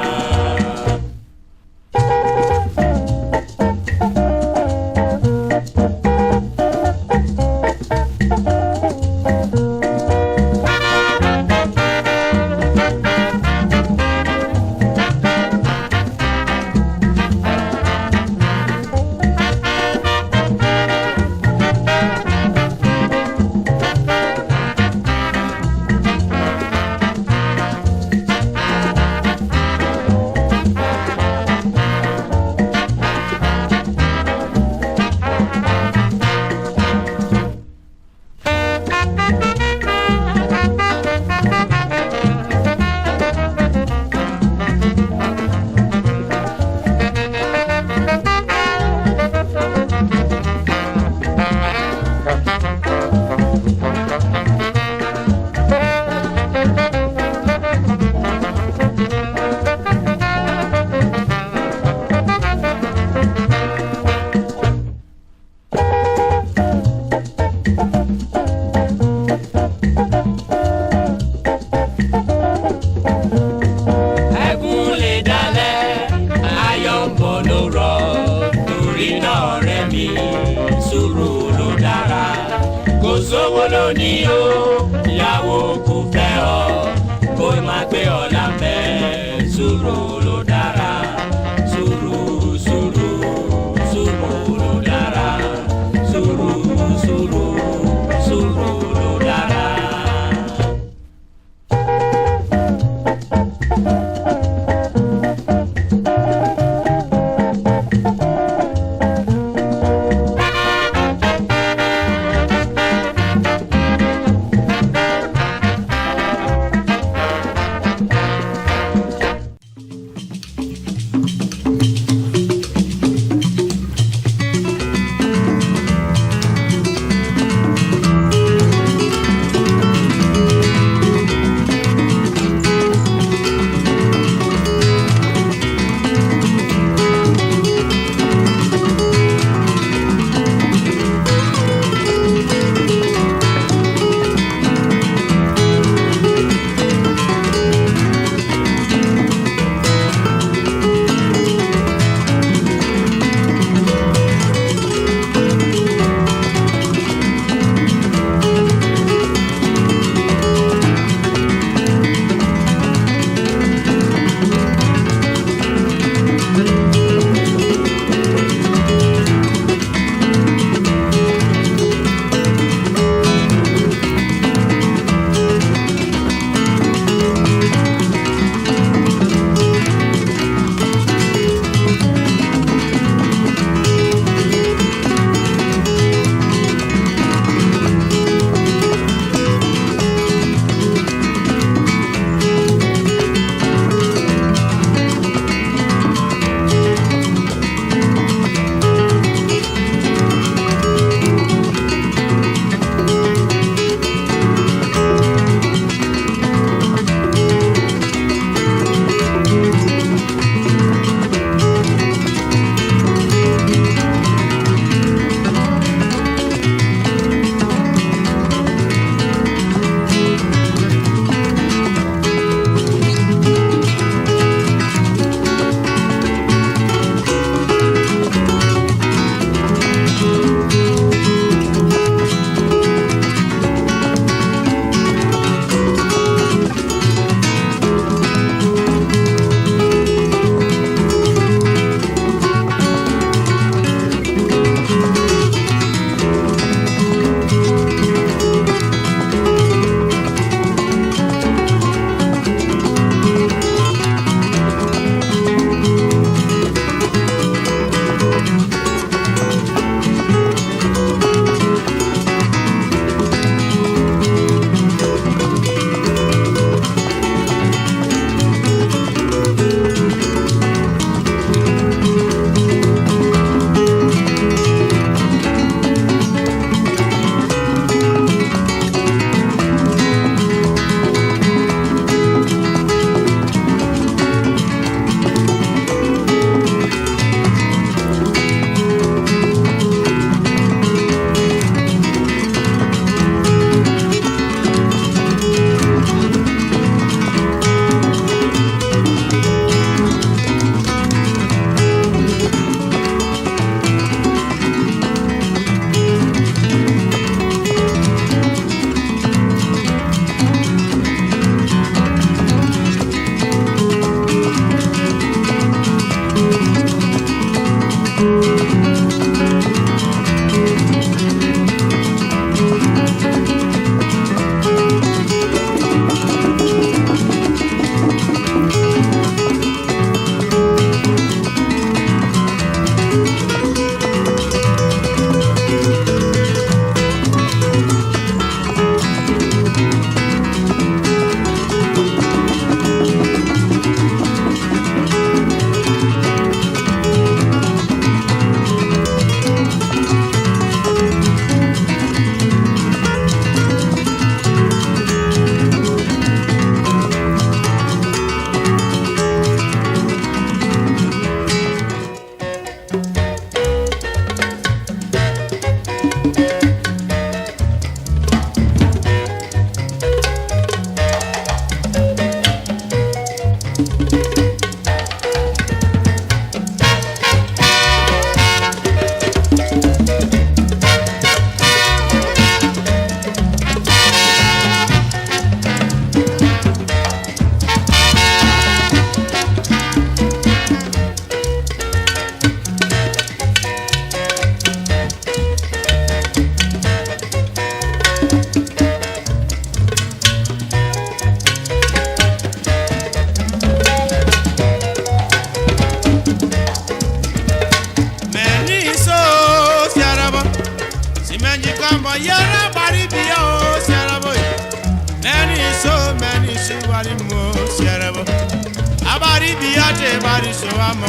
Abari biate bari so amo.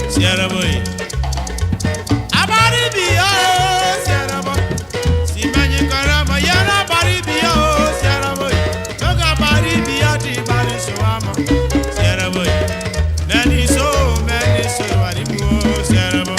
Sierra boy. Abari bio Sierra boy. Si many karama yara bari bio Sierra boy. Toga bari biate bari so amo. Sierra boy. Many so bari mo Sierra boy.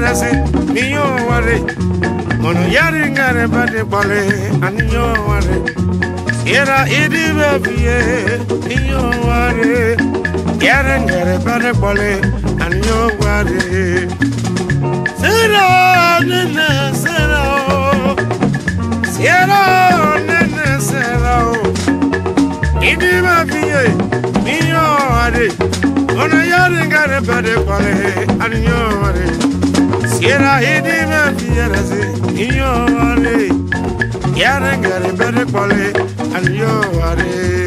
fiera se mio ware mono yari ngare bade bole anyo ware era idi bafie mio ware yari ngare bade bole anyo ware sera nene sera sera nene sera idi bafie mio ware mono yari ngare bade bole anyo ware Sierra hidi me fiera se iyo are yare ngare bere kwale anyo are